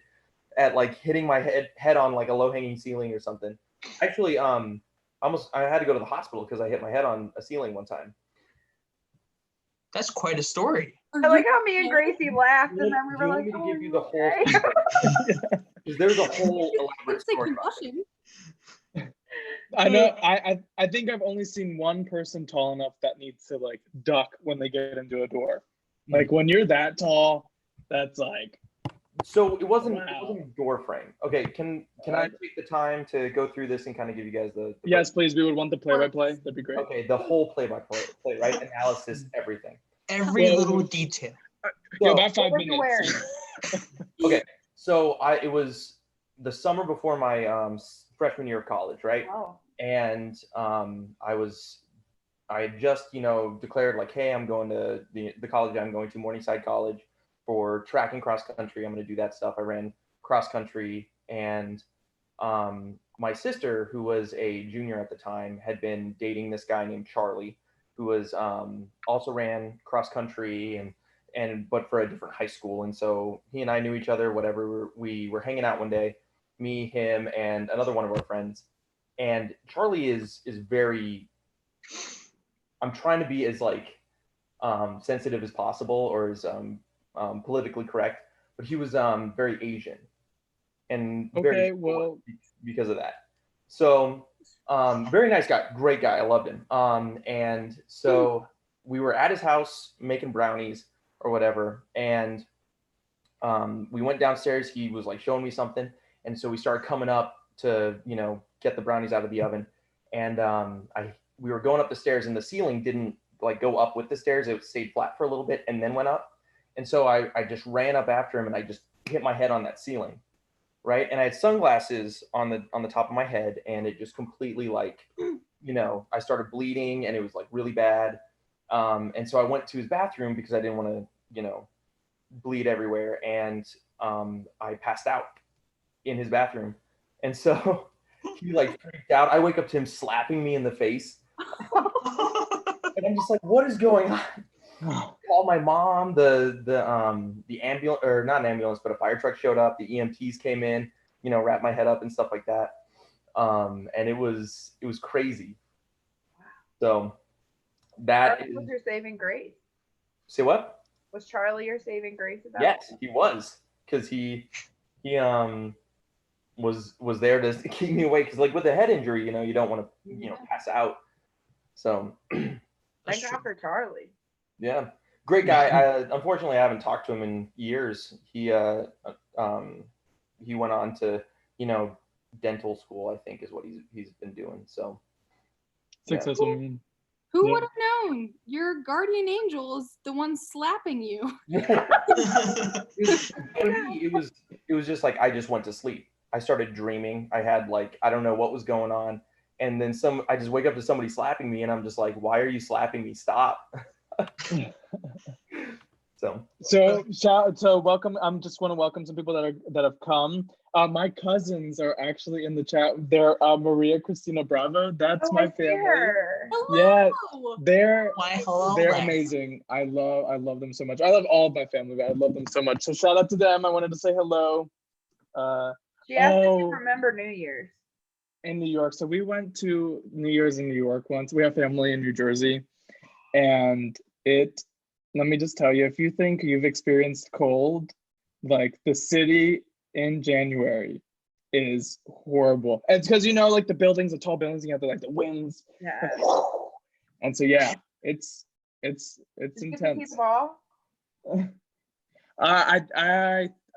[SPEAKER 1] at like hitting my head on like a low-hanging ceiling or something? Actually, I had to go to the hospital because I hit my head on a ceiling one time.
[SPEAKER 5] That's quite a story.
[SPEAKER 4] I like how me and Gracie laughed, and then we were like,
[SPEAKER 1] "Do you want me to give you the
[SPEAKER 4] okay?"
[SPEAKER 1] whole? Because there's a whole elaborate story about it.
[SPEAKER 2] I know. I think I've only seen one person tall enough that needs to like duck when they get into a door. Like when you're that tall, that's like.
[SPEAKER 1] So it wasn't a door frame. Okay, can I take the time to go through this and kind of give you guys the
[SPEAKER 2] Yes, please. We would want the play-by-play. That'd be great.
[SPEAKER 1] Okay, the whole play-by-play, right? Analysis, everything.
[SPEAKER 5] Every little detail.
[SPEAKER 2] So, about 5 minutes.
[SPEAKER 1] Okay, so it was the summer before my freshman year of college, right?
[SPEAKER 4] Oh.
[SPEAKER 1] And I had just declared like, hey, I'm going to the college I'm going to, Morningside College, for track and cross country. I'm going to do that stuff. I ran cross country, and my sister, who was a junior at the time, had been dating this guy named Charlie, who was also ran cross country but for a different high school. And so he and I knew each other, whatever. We were hanging out one day, me, him, and another one of our friends. And Charlie is very, I'm trying to be as like sensitive as possible, or as politically correct, but he was very Asian, and very because of that. So very nice guy, great guy, I loved him. And so we were at his house making brownies or whatever, and we went downstairs. He was like showing me something, and so we started coming up to get the brownies out of the oven, and we were going up the stairs, and the ceiling didn't like go up with the stairs. It stayed flat for a little bit and then went up. And so I just ran up after him, and I just hit my head on that ceiling, right? And I had sunglasses on the top of my head, and it just completely like, I started bleeding, and it was like really bad. And so I went to his bathroom because I didn't want to, bleed everywhere. And I passed out in his bathroom. And so he like freaked out. I wake up to him slapping me in the face. And I'm just like, what is going on? Called my mom. The ambulance, or not an ambulance, but a fire truck showed up. The EMTs came in, wrapped my head up and stuff like that. And it was crazy. So that
[SPEAKER 4] was your saving grace.
[SPEAKER 1] Say what?
[SPEAKER 4] Was Charlie your saving grace about?
[SPEAKER 1] Yes, he was, because he was there to keep me awake. Because like with a head injury, you don't want to pass out. So
[SPEAKER 4] thank God for Charlie.
[SPEAKER 1] Yeah, great guy. Unfortunately, I haven't talked to him in years. He went on to, dental school, I think is what he's been doing. So
[SPEAKER 2] Successful man.
[SPEAKER 3] Who would have known? Your guardian angel is the one slapping you.
[SPEAKER 1] it was just like I just went to sleep. I started dreaming. I had I don't know what was going on, and then I just wake up to somebody slapping me, and I'm just like, why are you slapping me? Stop. So
[SPEAKER 2] welcome. I'm just want to welcome some people that have come. My cousins are actually in the chat. They're Maria Cristina Bravo. That's my family.
[SPEAKER 3] Hello.
[SPEAKER 2] Yeah, they're
[SPEAKER 5] hello
[SPEAKER 2] they're
[SPEAKER 5] there.
[SPEAKER 2] amazing. I love them so much. I love all of my family, but I love them so much. So shout out to them. I wanted to say hello.
[SPEAKER 4] She asked if you remember New Year's.
[SPEAKER 2] In New York. So we went to New Year's in New York once. We have family in New Jersey, and let me just tell you, if you think you've experienced cold, like the city in January is horrible. It's because the tall buildings, you have the winds.
[SPEAKER 4] Yeah.
[SPEAKER 2] And so yeah, it's
[SPEAKER 4] Did
[SPEAKER 2] intense.
[SPEAKER 4] you get to see the ball?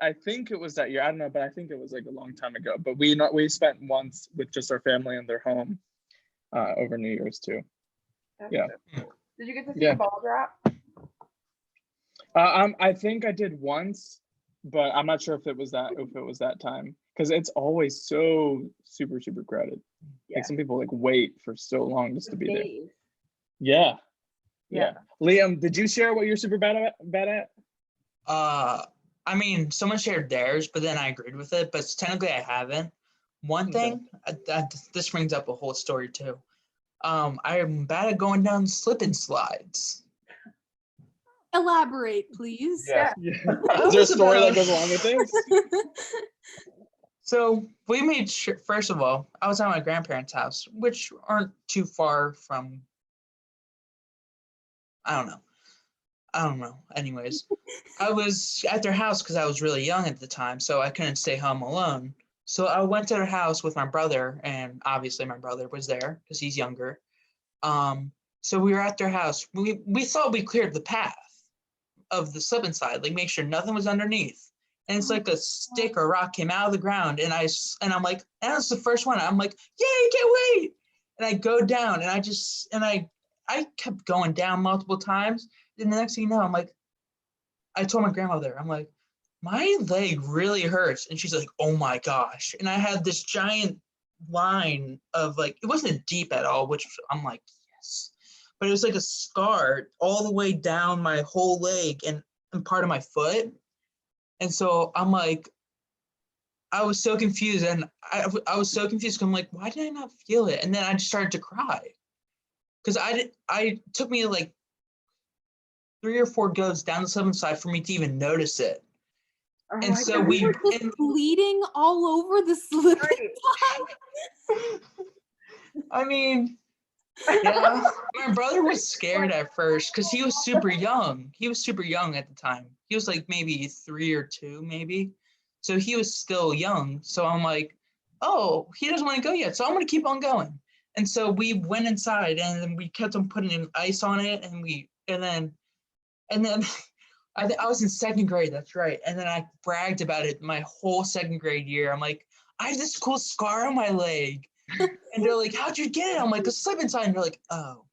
[SPEAKER 2] I think it was that year. I don't know, but I think it was a long time ago. But we spent once with just our family in their home over New Year's too. Yeah.
[SPEAKER 4] Did you get to see the ball drop?
[SPEAKER 2] I think I did once, but I'm not sure if it was that time, because it's always so super crowded. Yeah. Some people wait for so long just to be there. Yeah. Liam, did you share what you're super bad at?
[SPEAKER 5] I mean, someone shared theirs, but then I agreed with it. But technically, I haven't. One thing, this brings up a whole story too. I am bad at going down slip and slides.
[SPEAKER 3] Elaborate, please.
[SPEAKER 4] Yeah.
[SPEAKER 2] Is there a story that goes along with this?
[SPEAKER 5] So we made sure, first of all, I was at my grandparents' house, which aren't too far from, I don't know. Anyways, I was at their house because I was really young at the time, so I couldn't stay home alone. So I went to their house with my brother, and obviously my brother was there because he's younger. So we were at their house. We thought we cleared the path of the slip and slide, make sure nothing was underneath. And it's like a stick or rock came out of the ground, and I'm like, and that's the first one. I'm like, yay, can't wait. And I go down, and I kept going down multiple times. And the next thing you know, I'm like, I told my grandmother, I'm like, my leg really hurts. And she's like, oh my gosh. And I had this giant line of it wasn't deep at all, which I'm like, yes. But it was like a scar all the way down my whole leg and part of my foot. And so I'm like, I was so confused. And I was so confused. I'm like, why did I not feel it? And then I just started to cry. Because I took me 3 or 4 goes down the slip and slide for me to even notice it.
[SPEAKER 4] Oh,
[SPEAKER 5] and so
[SPEAKER 3] we were just bleeding all over the slip and slide.
[SPEAKER 5] I mean, yeah, my brother was scared at first because he was super young. He was super young at the time. He was maybe 3 or 2, maybe. So he was still young. So I'm like, oh, he doesn't want to go yet. So I'm going to keep on going. And so we went inside, and then we kept on putting ice on it, and then I was in 2nd grade. That's right. And then I bragged about it my whole 2nd grade year. I'm like, I have this cool scar on my leg. And they're like, how'd you get it? I'm like, a slip and slide. And they're like, oh.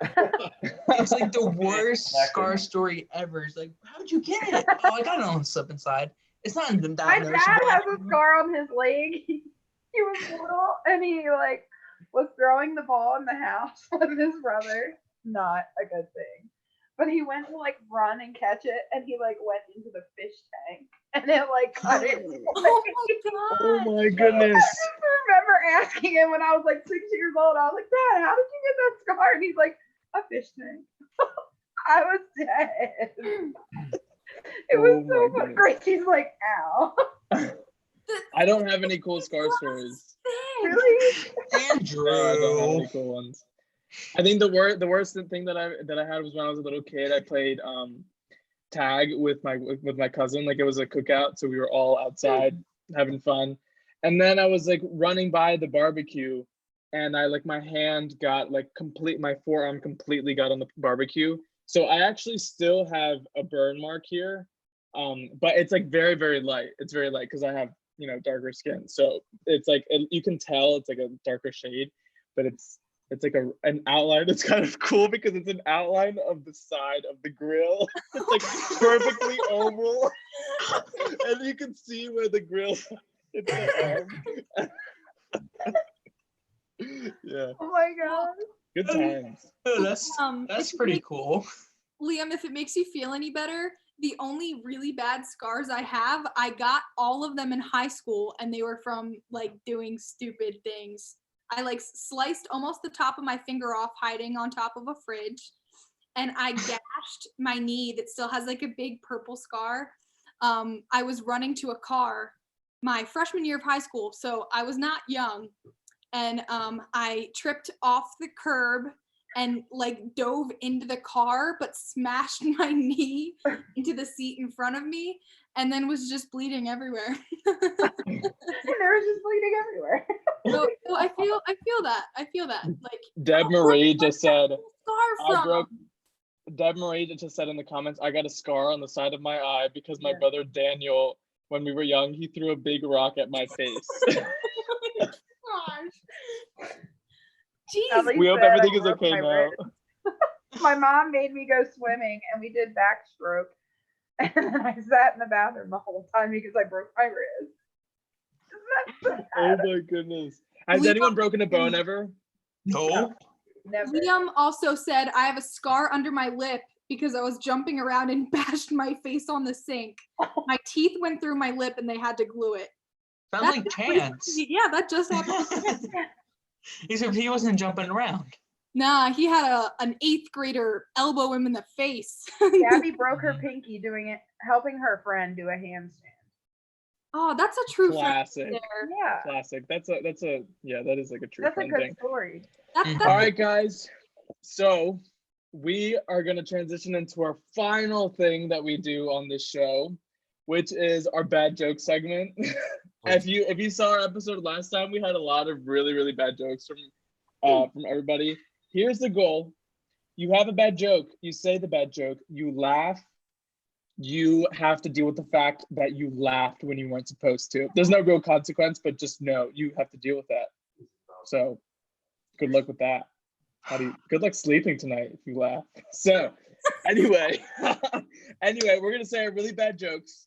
[SPEAKER 5] It's the worst scar story ever. It's like, how'd you get it? Oh, I got it on slip and slide. It's not in that.
[SPEAKER 4] My dad has a scar on his leg. He was little, and he was throwing the ball in the house with his brother. Not a good thing. But he went to run and catch it, and he went into the fish tank, and it cut it.
[SPEAKER 3] Oh my god!
[SPEAKER 2] Oh my goodness!
[SPEAKER 4] I just remember asking him when I was 6 years old. I was like, Dad, how did you get that scar? And he's like, a fish tank. I was dead. It was so funny. Gracie's like, ow.
[SPEAKER 2] I don't have any cool scar stories.
[SPEAKER 4] Really?
[SPEAKER 5] Andrew.
[SPEAKER 2] I don't have any cool ones. I think the worst thing that I had was when I was a little kid. I played tag with my cousin. It was a cookout, so we were all outside having fun. And then I was running by the barbecue, and I my hand got my forearm completely got on the barbecue, So I actually still have a burn mark here, but it's like very, very light. It's very light because I have, darker skin. So it's like, you can tell it's like a darker shade, but it's like an outline that's kind of cool because it's an outline of the side of the grill. It's like perfectly oval. And you can see where the grill hits the arm. Yeah.
[SPEAKER 4] Oh my god.
[SPEAKER 2] Good times.
[SPEAKER 5] Oh, that's pretty cool.
[SPEAKER 3] Liam, if it makes you feel any better, the only really bad scars I have, I got all of them in high school, and they were from like doing stupid things. I like sliced almost the top of my finger off hiding on top of a fridge, and I gashed my knee that still has like a big purple scar. I was running to a car my freshman year of high school, so I was not young, and I tripped off the curb and like dove into the car, but smashed my knee into the seat in front of me, and then was just bleeding everywhere.
[SPEAKER 4] And there was just bleeding everywhere.
[SPEAKER 3] So I feel that. Like
[SPEAKER 2] Deb Marie just said,
[SPEAKER 3] scar from.
[SPEAKER 2] Deb Marie just said in the comments, I got a scar on the side of my eye because my brother Daniel, when we were young, he threw a big rock at my face.
[SPEAKER 3] Gosh. Jeez.
[SPEAKER 2] We hope everything is okay now.
[SPEAKER 4] My mom made me go swimming and we did backstroke. And then I sat in the bathroom the whole time because I broke my wrist.
[SPEAKER 2] Oh my goodness. Has anyone broken a bone ever?
[SPEAKER 5] No.
[SPEAKER 4] Never.
[SPEAKER 3] Liam also said, I have a scar under my lip because I was jumping around and bashed my face on the sink. My teeth went through my lip and they had to glue it.
[SPEAKER 5] Sounds like Chance.
[SPEAKER 3] Yeah, that just happened.
[SPEAKER 5] He wasn't jumping around.
[SPEAKER 3] Nah, he had an 8th grader elbow him in the face.
[SPEAKER 4] Gabby broke her pinky helping her friend do a handstand.
[SPEAKER 3] Oh, that's a true
[SPEAKER 2] classic.
[SPEAKER 3] friend there.
[SPEAKER 4] Yeah.
[SPEAKER 2] Classic. That is like a true
[SPEAKER 4] That's
[SPEAKER 2] friend
[SPEAKER 4] a good
[SPEAKER 2] thing.
[SPEAKER 4] story.
[SPEAKER 2] All right, guys. So we are going to transition into our final thing that we do on this show, which is our bad joke segment. If you saw our episode last time, we had a lot of really, really bad jokes from everybody. Here's the goal. You have a bad joke. You say the bad joke. You laugh. You have to deal with the fact that you laughed when you weren't supposed to. There's no real consequence, but just know you have to deal with that. So good luck with that. Good luck sleeping tonight if you laugh. So anyway, we're going to say our really bad jokes.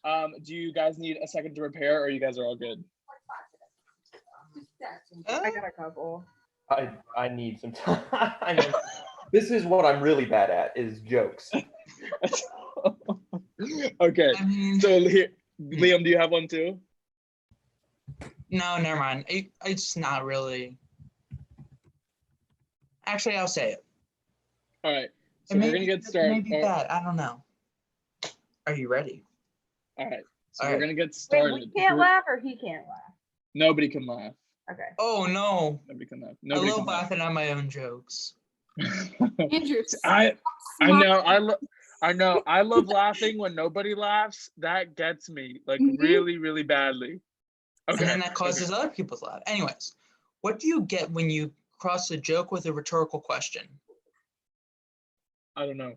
[SPEAKER 2] Do you guys need a second to prepare, or you guys are all good?
[SPEAKER 4] I got a couple.
[SPEAKER 1] I need some time. This is what I'm really bad at, is jokes.
[SPEAKER 2] Okay. So here, Liam, do you have one too?
[SPEAKER 5] No, never mind. It's not really. Actually, I'll say it.
[SPEAKER 2] All right. So we're gonna get started.
[SPEAKER 5] Maybe bad. I don't know. Are you ready?
[SPEAKER 2] All right. So we're gonna get started.
[SPEAKER 4] Wait, we can't laugh or he can't laugh?
[SPEAKER 2] Nobody can laugh.
[SPEAKER 4] Okay.
[SPEAKER 5] Oh no.
[SPEAKER 2] Nobody can laugh.
[SPEAKER 5] I love laughing at my own jokes.
[SPEAKER 3] Andrew,
[SPEAKER 2] I know. I love laughing when nobody laughs. That gets me like really, really badly. Okay.
[SPEAKER 5] And then that causes other people to laugh. Anyways, what do you get when you cross a joke with a rhetorical question?
[SPEAKER 2] I don't know.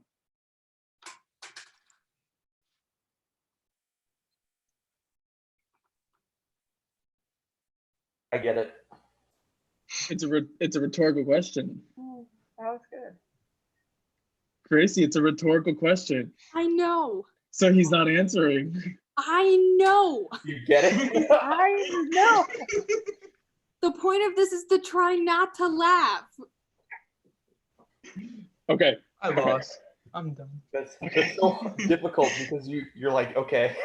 [SPEAKER 1] I get it.
[SPEAKER 2] It's a rhetorical question.
[SPEAKER 4] Oh, that was good.
[SPEAKER 2] Gracie, it's a rhetorical question.
[SPEAKER 3] I know.
[SPEAKER 2] So he's not answering.
[SPEAKER 3] I know.
[SPEAKER 1] You get it?
[SPEAKER 4] I know.
[SPEAKER 3] The point of this is to try not to laugh.
[SPEAKER 2] Okay.
[SPEAKER 5] I lost. I'm done.
[SPEAKER 1] That's so difficult because you're like, okay.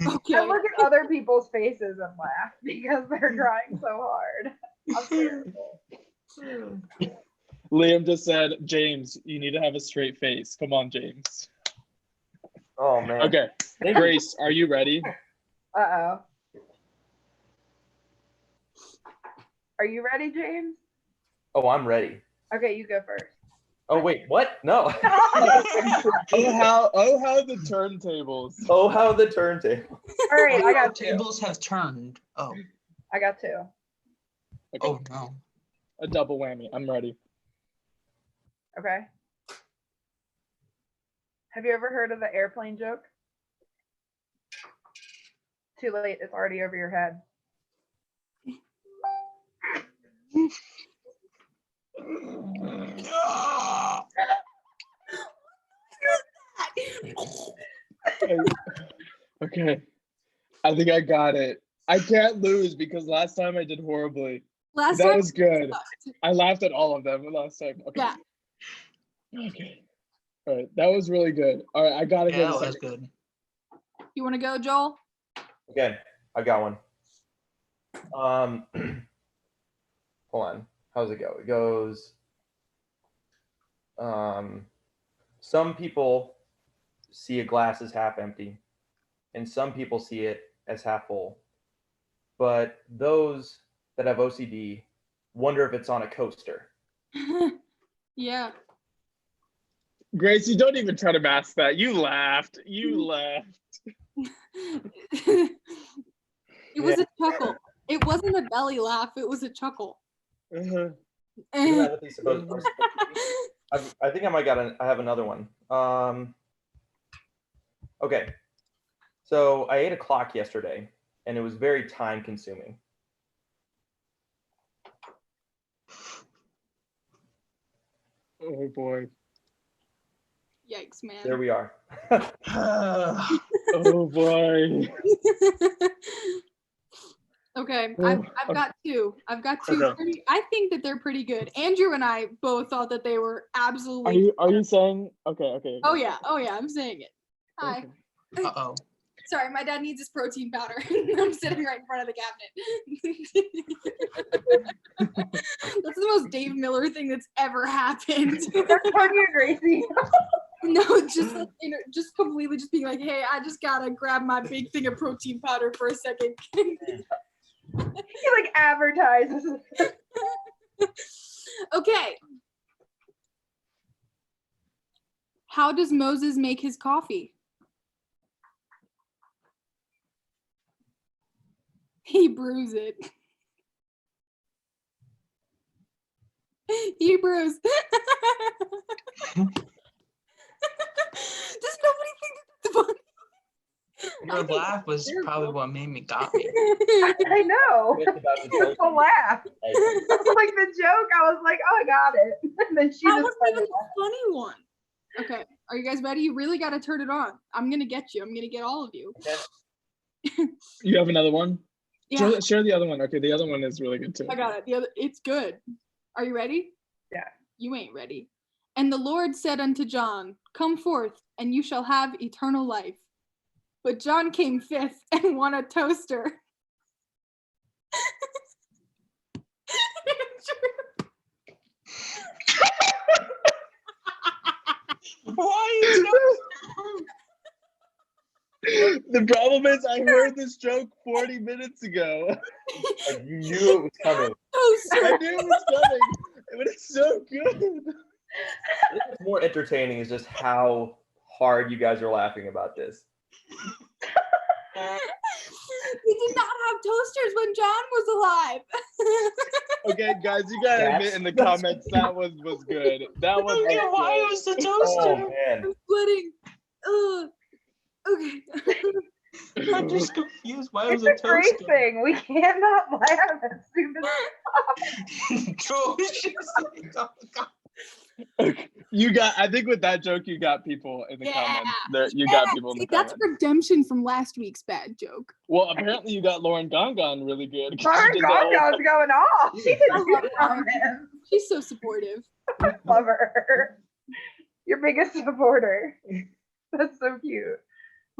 [SPEAKER 3] Okay.
[SPEAKER 4] I look at other people's faces and laugh because they're trying so hard. I'm terrible.
[SPEAKER 2] Liam just said, James, you need to have a straight face. Come on, James.
[SPEAKER 1] Oh man.
[SPEAKER 2] Okay. Grace, are you ready?
[SPEAKER 4] Uh-oh. Are you ready, James?
[SPEAKER 1] Oh, I'm ready.
[SPEAKER 4] Okay, you go first.
[SPEAKER 1] Oh wait, what? No.
[SPEAKER 2] Oh how the turntables.
[SPEAKER 1] Oh, how the turntable.
[SPEAKER 4] All right, I got two.
[SPEAKER 5] Tables have turned. Oh.
[SPEAKER 4] I got two.
[SPEAKER 2] Okay.
[SPEAKER 5] Oh no.
[SPEAKER 2] A double whammy. I'm ready.
[SPEAKER 4] Okay. Have you ever heard of the airplane joke? Too late, it's already over your head.
[SPEAKER 2] Okay. I think I got it. I can't lose because last time I did horribly.
[SPEAKER 3] Last
[SPEAKER 2] That
[SPEAKER 3] time
[SPEAKER 2] was good. I laughed at all of them last time. Okay.
[SPEAKER 3] Yeah.
[SPEAKER 2] Okay. All right. That was really good. All right. I got to hear
[SPEAKER 5] Yeah,
[SPEAKER 2] the
[SPEAKER 5] that was
[SPEAKER 2] second.
[SPEAKER 5] good.
[SPEAKER 3] You want to go, Joel?
[SPEAKER 1] Okay, I got one. Hold on. How's it go? It goes. Some people see a glass as half empty, and some people see it as half full. But those that have OCD wonder if it's on a coaster.
[SPEAKER 3] Yeah.
[SPEAKER 2] Gracie, don't even try to mask that. You laughed. You laughed.
[SPEAKER 3] It was a chuckle. It wasn't a belly laugh. It was a chuckle.
[SPEAKER 2] Uh-huh.
[SPEAKER 1] Isn't that what these supposed are supposed to be? I think I have another one. Okay. So I ate a clock yesterday, and it was very time consuming.
[SPEAKER 2] Oh boy.
[SPEAKER 3] Yikes, man.
[SPEAKER 1] There we are.
[SPEAKER 2] Oh boy.
[SPEAKER 3] Okay, I've got two. I've got two.
[SPEAKER 2] Okay.
[SPEAKER 3] I think that they're pretty good. Andrew and I both thought that they were absolutely.
[SPEAKER 2] Are you saying? Okay.
[SPEAKER 3] Oh yeah. I'm saying it. Hi.
[SPEAKER 2] Okay.
[SPEAKER 5] Uh-oh.
[SPEAKER 3] Sorry, my dad needs his protein powder. I'm sitting right in front of the cabinet. That's the most Dave Miller thing that's ever happened.
[SPEAKER 4] That's on you, Gracie.
[SPEAKER 3] No, just like, just completely just being like, hey, I just gotta grab my big thing of protein powder for a second.
[SPEAKER 4] He like advertises.
[SPEAKER 3] Okay. How does Moses make his coffee? He brews it. He brews. Does nobody think that's funny?
[SPEAKER 5] Your laugh was probably what got me.
[SPEAKER 4] I know. It's a laugh. Like the joke, I was like, oh, I got it. And then she
[SPEAKER 3] That
[SPEAKER 4] just
[SPEAKER 3] wasn't even the funny one. Okay, are you guys ready? You really got to turn it on. I'm gonna get you. I'm gonna get all of you.
[SPEAKER 1] Okay.
[SPEAKER 2] You have another one?
[SPEAKER 3] Yeah,
[SPEAKER 2] Share the other one. Okay, the other one is really good too.
[SPEAKER 3] I got it. It's good. Are you ready?
[SPEAKER 4] Yeah.
[SPEAKER 3] You ain't ready. And the Lord said unto John, come forth, and you shall have eternal life. But John came fifth and won a toaster.
[SPEAKER 5] Why is
[SPEAKER 2] The problem is I heard this joke 40 minutes ago.
[SPEAKER 1] Like you knew it was coming.
[SPEAKER 2] I knew it was coming, but it's so good.
[SPEAKER 1] What's more entertaining is just how hard you guys are laughing about this.
[SPEAKER 3] We did not have toasters when John was alive.
[SPEAKER 2] Okay, guys, you gotta admit in the comments that was good. That was
[SPEAKER 5] Okay, why was the toaster?
[SPEAKER 1] Oh man.
[SPEAKER 3] I'm sweating. Okay.
[SPEAKER 5] I'm just confused. Why was
[SPEAKER 4] It's
[SPEAKER 5] it
[SPEAKER 4] a great
[SPEAKER 5] toaster?
[SPEAKER 4] thing. We cannot laugh at stupid
[SPEAKER 5] Joe, it's just like, oh, God.
[SPEAKER 2] Okay. I think with that joke, you got people in the comments. You got people in the
[SPEAKER 3] That's
[SPEAKER 2] comments.
[SPEAKER 3] redemption from last week's bad joke.
[SPEAKER 2] Well, apparently you got Lauren Gongon really good.
[SPEAKER 4] Lauren Gongon's going off. She can
[SPEAKER 3] I
[SPEAKER 4] do
[SPEAKER 3] love Lauren.
[SPEAKER 4] comments.
[SPEAKER 3] She's so supportive.
[SPEAKER 4] Love her. Your biggest supporter. That's so cute.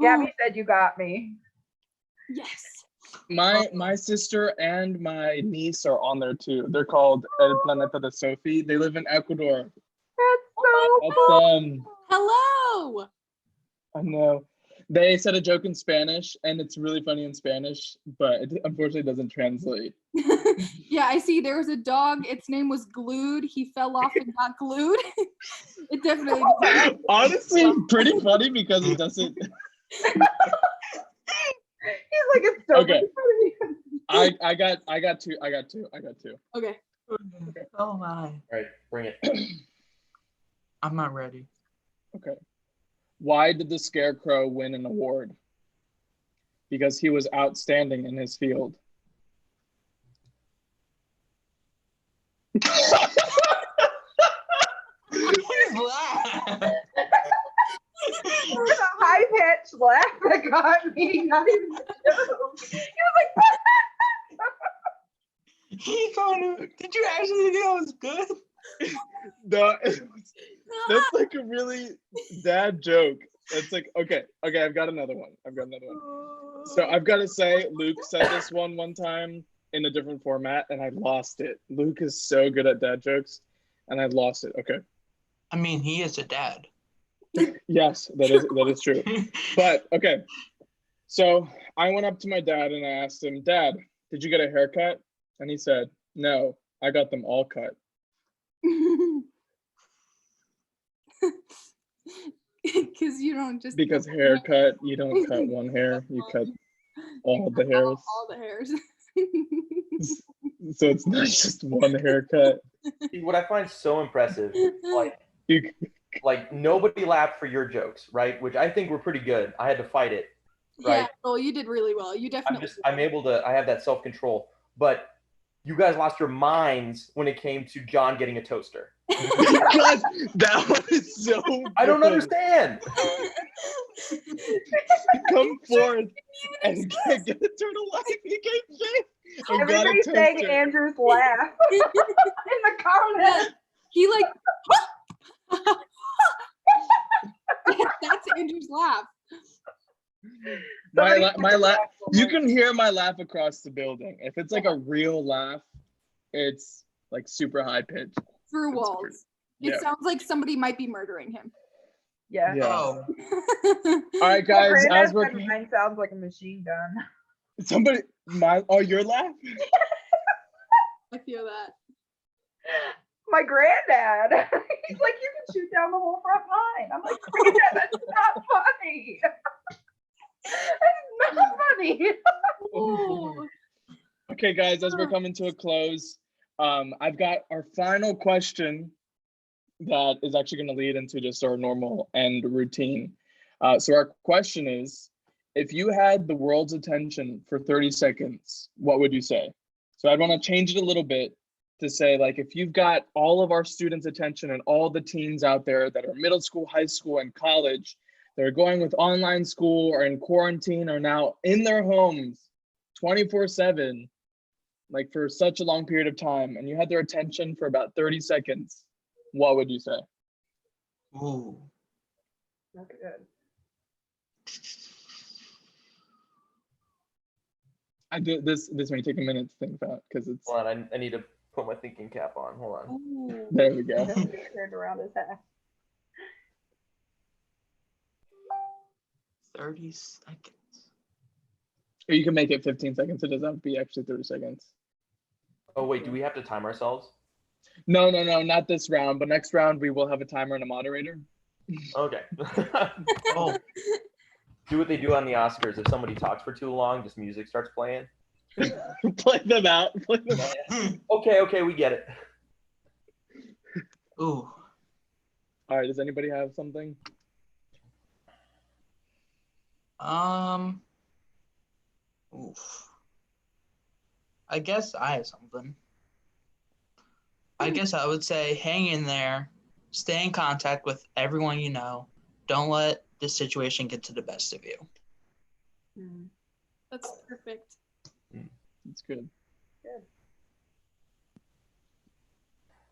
[SPEAKER 4] Gabby said you got me.
[SPEAKER 3] Yes.
[SPEAKER 2] My sister and my niece are on there too. They're called El Planeta de Sophie. They live in Ecuador.
[SPEAKER 4] That's so
[SPEAKER 2] That's
[SPEAKER 4] cool.
[SPEAKER 3] Hello.
[SPEAKER 2] I know. They said a joke in Spanish, and it's really funny in Spanish, but it unfortunately doesn't translate.
[SPEAKER 3] Yeah, I see. There was a dog. Its name was Glued. He fell off and got glued. It definitely.
[SPEAKER 2] Honestly, pretty funny because it doesn't.
[SPEAKER 4] He's like, it's so
[SPEAKER 2] Okay.
[SPEAKER 4] funny.
[SPEAKER 2] I got two.
[SPEAKER 3] Okay.
[SPEAKER 5] Oh my.
[SPEAKER 1] All right, bring it.
[SPEAKER 5] I'm not ready.
[SPEAKER 2] Okay. Why did the Scarecrow win an award? Because he was outstanding in his field.
[SPEAKER 5] He's laughing.
[SPEAKER 4] It was a high-pitched laugh that got me, not even the joke. He was like,
[SPEAKER 5] Did you actually think that was good?
[SPEAKER 2] No, that's like a really dad joke. It's like, okay, I've got another one. So I've got to say, Luke said this one time in a different format, and I lost it. Luke is so good at dad jokes, and I lost it. Okay.
[SPEAKER 5] I mean, he is a dad.
[SPEAKER 2] Yes, that is true. But okay, so I went up to my dad and I asked him, Dad, did you get a haircut? And he said, no, I got them all cut.
[SPEAKER 3] Because you don't just
[SPEAKER 2] Because haircut, you don't cut one hair, you cut all the hairs.
[SPEAKER 3] All the hairs.
[SPEAKER 2] So it's not just one haircut.
[SPEAKER 1] See, what I find so impressive, like nobody laughed for your jokes, right? Which I think were pretty good. I had to fight it, right?
[SPEAKER 3] Yeah, well, you did really well. You definitely.
[SPEAKER 1] I'm able to. I have that self-control, but you guys lost your minds when it came to John getting a toaster.
[SPEAKER 2] Because that was so
[SPEAKER 1] I don't understand.
[SPEAKER 2] Come forth and get a turtle life. You can't say.
[SPEAKER 4] everybody's saying Andrew's laugh in the comments.
[SPEAKER 3] He like. That's Andrew's laugh.
[SPEAKER 2] My laugh. You can hear my laugh across the building. If it's like a real laugh, it's like super high pitched.
[SPEAKER 3] Through walls. It sounds like somebody might be murdering him.
[SPEAKER 4] Yeah.
[SPEAKER 5] Oh.
[SPEAKER 2] All right, guys. As we're
[SPEAKER 4] mine sounds like a machine gun.
[SPEAKER 2] Somebody, your laugh?
[SPEAKER 3] I feel that.
[SPEAKER 4] My granddad. He's like, you can shoot down the whole front line. I'm like, Granddad, that's not funny. That's not funny.
[SPEAKER 3] Ooh.
[SPEAKER 2] Okay, guys, as we're coming to a close, I've got our final question that is actually going to lead into just our normal end routine. So our question is, if you had the world's attention for 30 seconds, what would you say? So I'd want to change it a little bit to say, like, if you've got all of our students' attention and all the teens out there that are middle school, high school, and college, they're going with online school or in quarantine or now in their homes 24/7, like for such a long period of time, and you had their attention for about 30 seconds, what would you say?
[SPEAKER 5] Ooh.
[SPEAKER 4] That's good.
[SPEAKER 2] I do this may take a minute to think about because it's.
[SPEAKER 1] Hold on, I need to put my thinking cap on. Hold on.
[SPEAKER 3] Ooh.
[SPEAKER 2] There we go.
[SPEAKER 4] Turned around his head.
[SPEAKER 5] 30 seconds.
[SPEAKER 2] Or you can make it 15 seconds. It doesn't have to be actually 30 seconds.
[SPEAKER 1] Oh wait, do we have to time ourselves?
[SPEAKER 2] No, not this round. But next round we will have a timer and a moderator.
[SPEAKER 1] Okay.
[SPEAKER 5] Oh.
[SPEAKER 1] Do what they do on the Oscars. If somebody talks for too long, just music starts playing.
[SPEAKER 2] Play them out.
[SPEAKER 1] Okay, we get it.
[SPEAKER 5] Ooh.
[SPEAKER 2] All right. Does anybody have something?
[SPEAKER 5] Oof. I guess I have something. I guess I would say hang in there, stay in contact with everyone you know. Don't let this situation get to the best of you.
[SPEAKER 3] That's perfect.
[SPEAKER 2] That's good.
[SPEAKER 4] Good.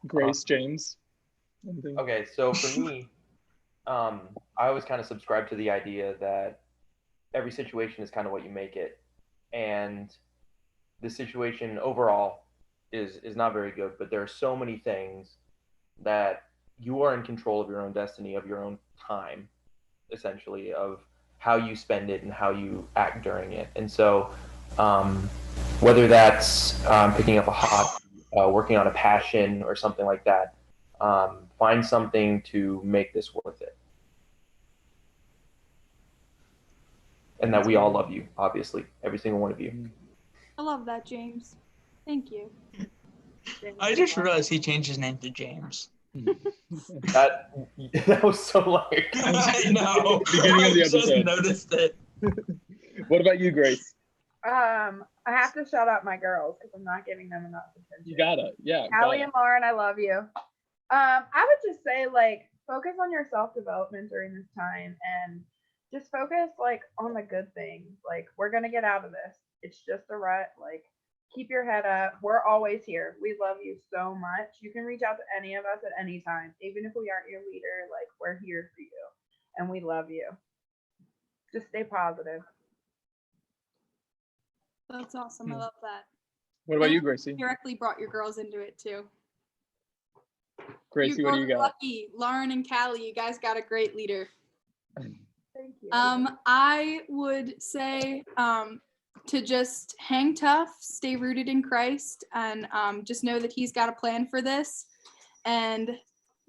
[SPEAKER 2] Grace, James. Anything?
[SPEAKER 1] Okay, so for me, I always kind of subscribe to the idea that every situation is kind of what you make it, and the situation overall is not very good. But there are so many things that you are in control of your own destiny, of your own time, essentially, of how you spend it and how you act during it. And so, whether that's picking up a hobby, working on a passion, or something like that, find something to make this worth it. And that we all love you, obviously, every single one of you.
[SPEAKER 3] I love that, James. Thank you.
[SPEAKER 5] I just realized he changed his name to James.
[SPEAKER 1] That was so like.
[SPEAKER 5] I know.
[SPEAKER 2] Beginning of the
[SPEAKER 5] I just
[SPEAKER 2] episode.
[SPEAKER 5] noticed it.
[SPEAKER 2] What about you, Grace?
[SPEAKER 4] I have to shout out my girls because I'm not giving them enough attention.
[SPEAKER 2] You gotta, yeah.
[SPEAKER 4] Allie and Lauren, I love you. I would just say like focus on your self-development during this time and just focus like on the good things. Like we're gonna get out of this. It's just a rut. Like keep your head up. We're always here. We love you so much. You can reach out to any of us at any time, even if we aren't your leader. Like we're here for you, and we love you. Just stay positive.
[SPEAKER 3] That's awesome. I love that.
[SPEAKER 2] What about
[SPEAKER 3] And
[SPEAKER 2] you, Gracie?
[SPEAKER 3] Directly brought your girls into it too.
[SPEAKER 2] Gracie, what do you got?
[SPEAKER 3] Lucky, Lauren and Callie, you guys got a great leader.
[SPEAKER 4] Thank you.
[SPEAKER 3] I would say to just hang tough, stay rooted in Christ, and just know that He's got a plan for this, and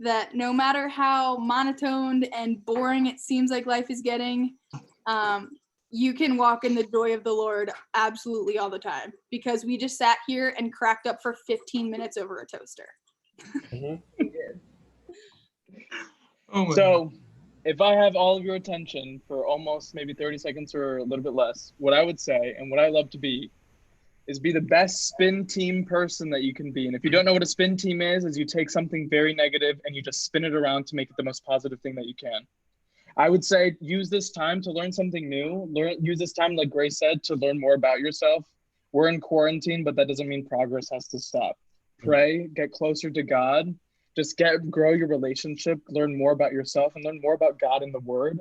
[SPEAKER 3] that no matter how monotoned and boring it seems like life is getting, you can walk in the joy of the Lord absolutely all the time, because we just sat here and cracked up for 15 minutes over a toaster.
[SPEAKER 2] So, if I have all of your attention for almost maybe 30 seconds or a little bit less, what I would say and what I love to be is be the best spin team person that you can be. And if you don't know what a spin team is you take something very negative and you just spin it around to make it the most positive thing that you can. I would say use this time to learn something new. Use this time, like Grace said, to learn more about yourself. We're in quarantine, but that doesn't mean progress has to stop. Pray, get closer to God. Just grow your relationship, learn more about yourself, and learn more about God in the Word.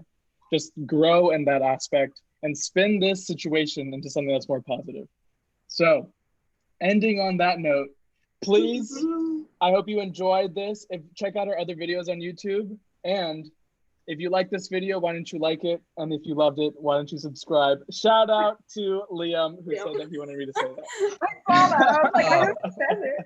[SPEAKER 2] Just grow in that aspect and spin this situation into something that's more positive. So, ending on that note, please, I hope you enjoyed this. Check out our other videos on YouTube. And if you like this video, why don't you like it? And if you loved it, why don't you subscribe? Shout out to Liam, who said that he wanted me to say that.
[SPEAKER 4] I saw that. I was like, I just said it.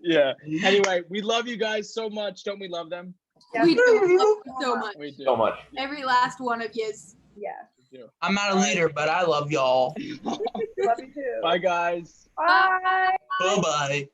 [SPEAKER 2] Yeah. Anyway, we love you guys so much. Don't we love them?
[SPEAKER 4] Yes,
[SPEAKER 3] We do love you so much.
[SPEAKER 2] We do.
[SPEAKER 1] So much.
[SPEAKER 3] Every last one of yous.
[SPEAKER 4] yes.
[SPEAKER 2] We do.
[SPEAKER 5] I'm not a leader, but I love y'all.
[SPEAKER 4] Love you too.
[SPEAKER 2] Bye, guys.
[SPEAKER 4] Bye.
[SPEAKER 5] Bye-bye.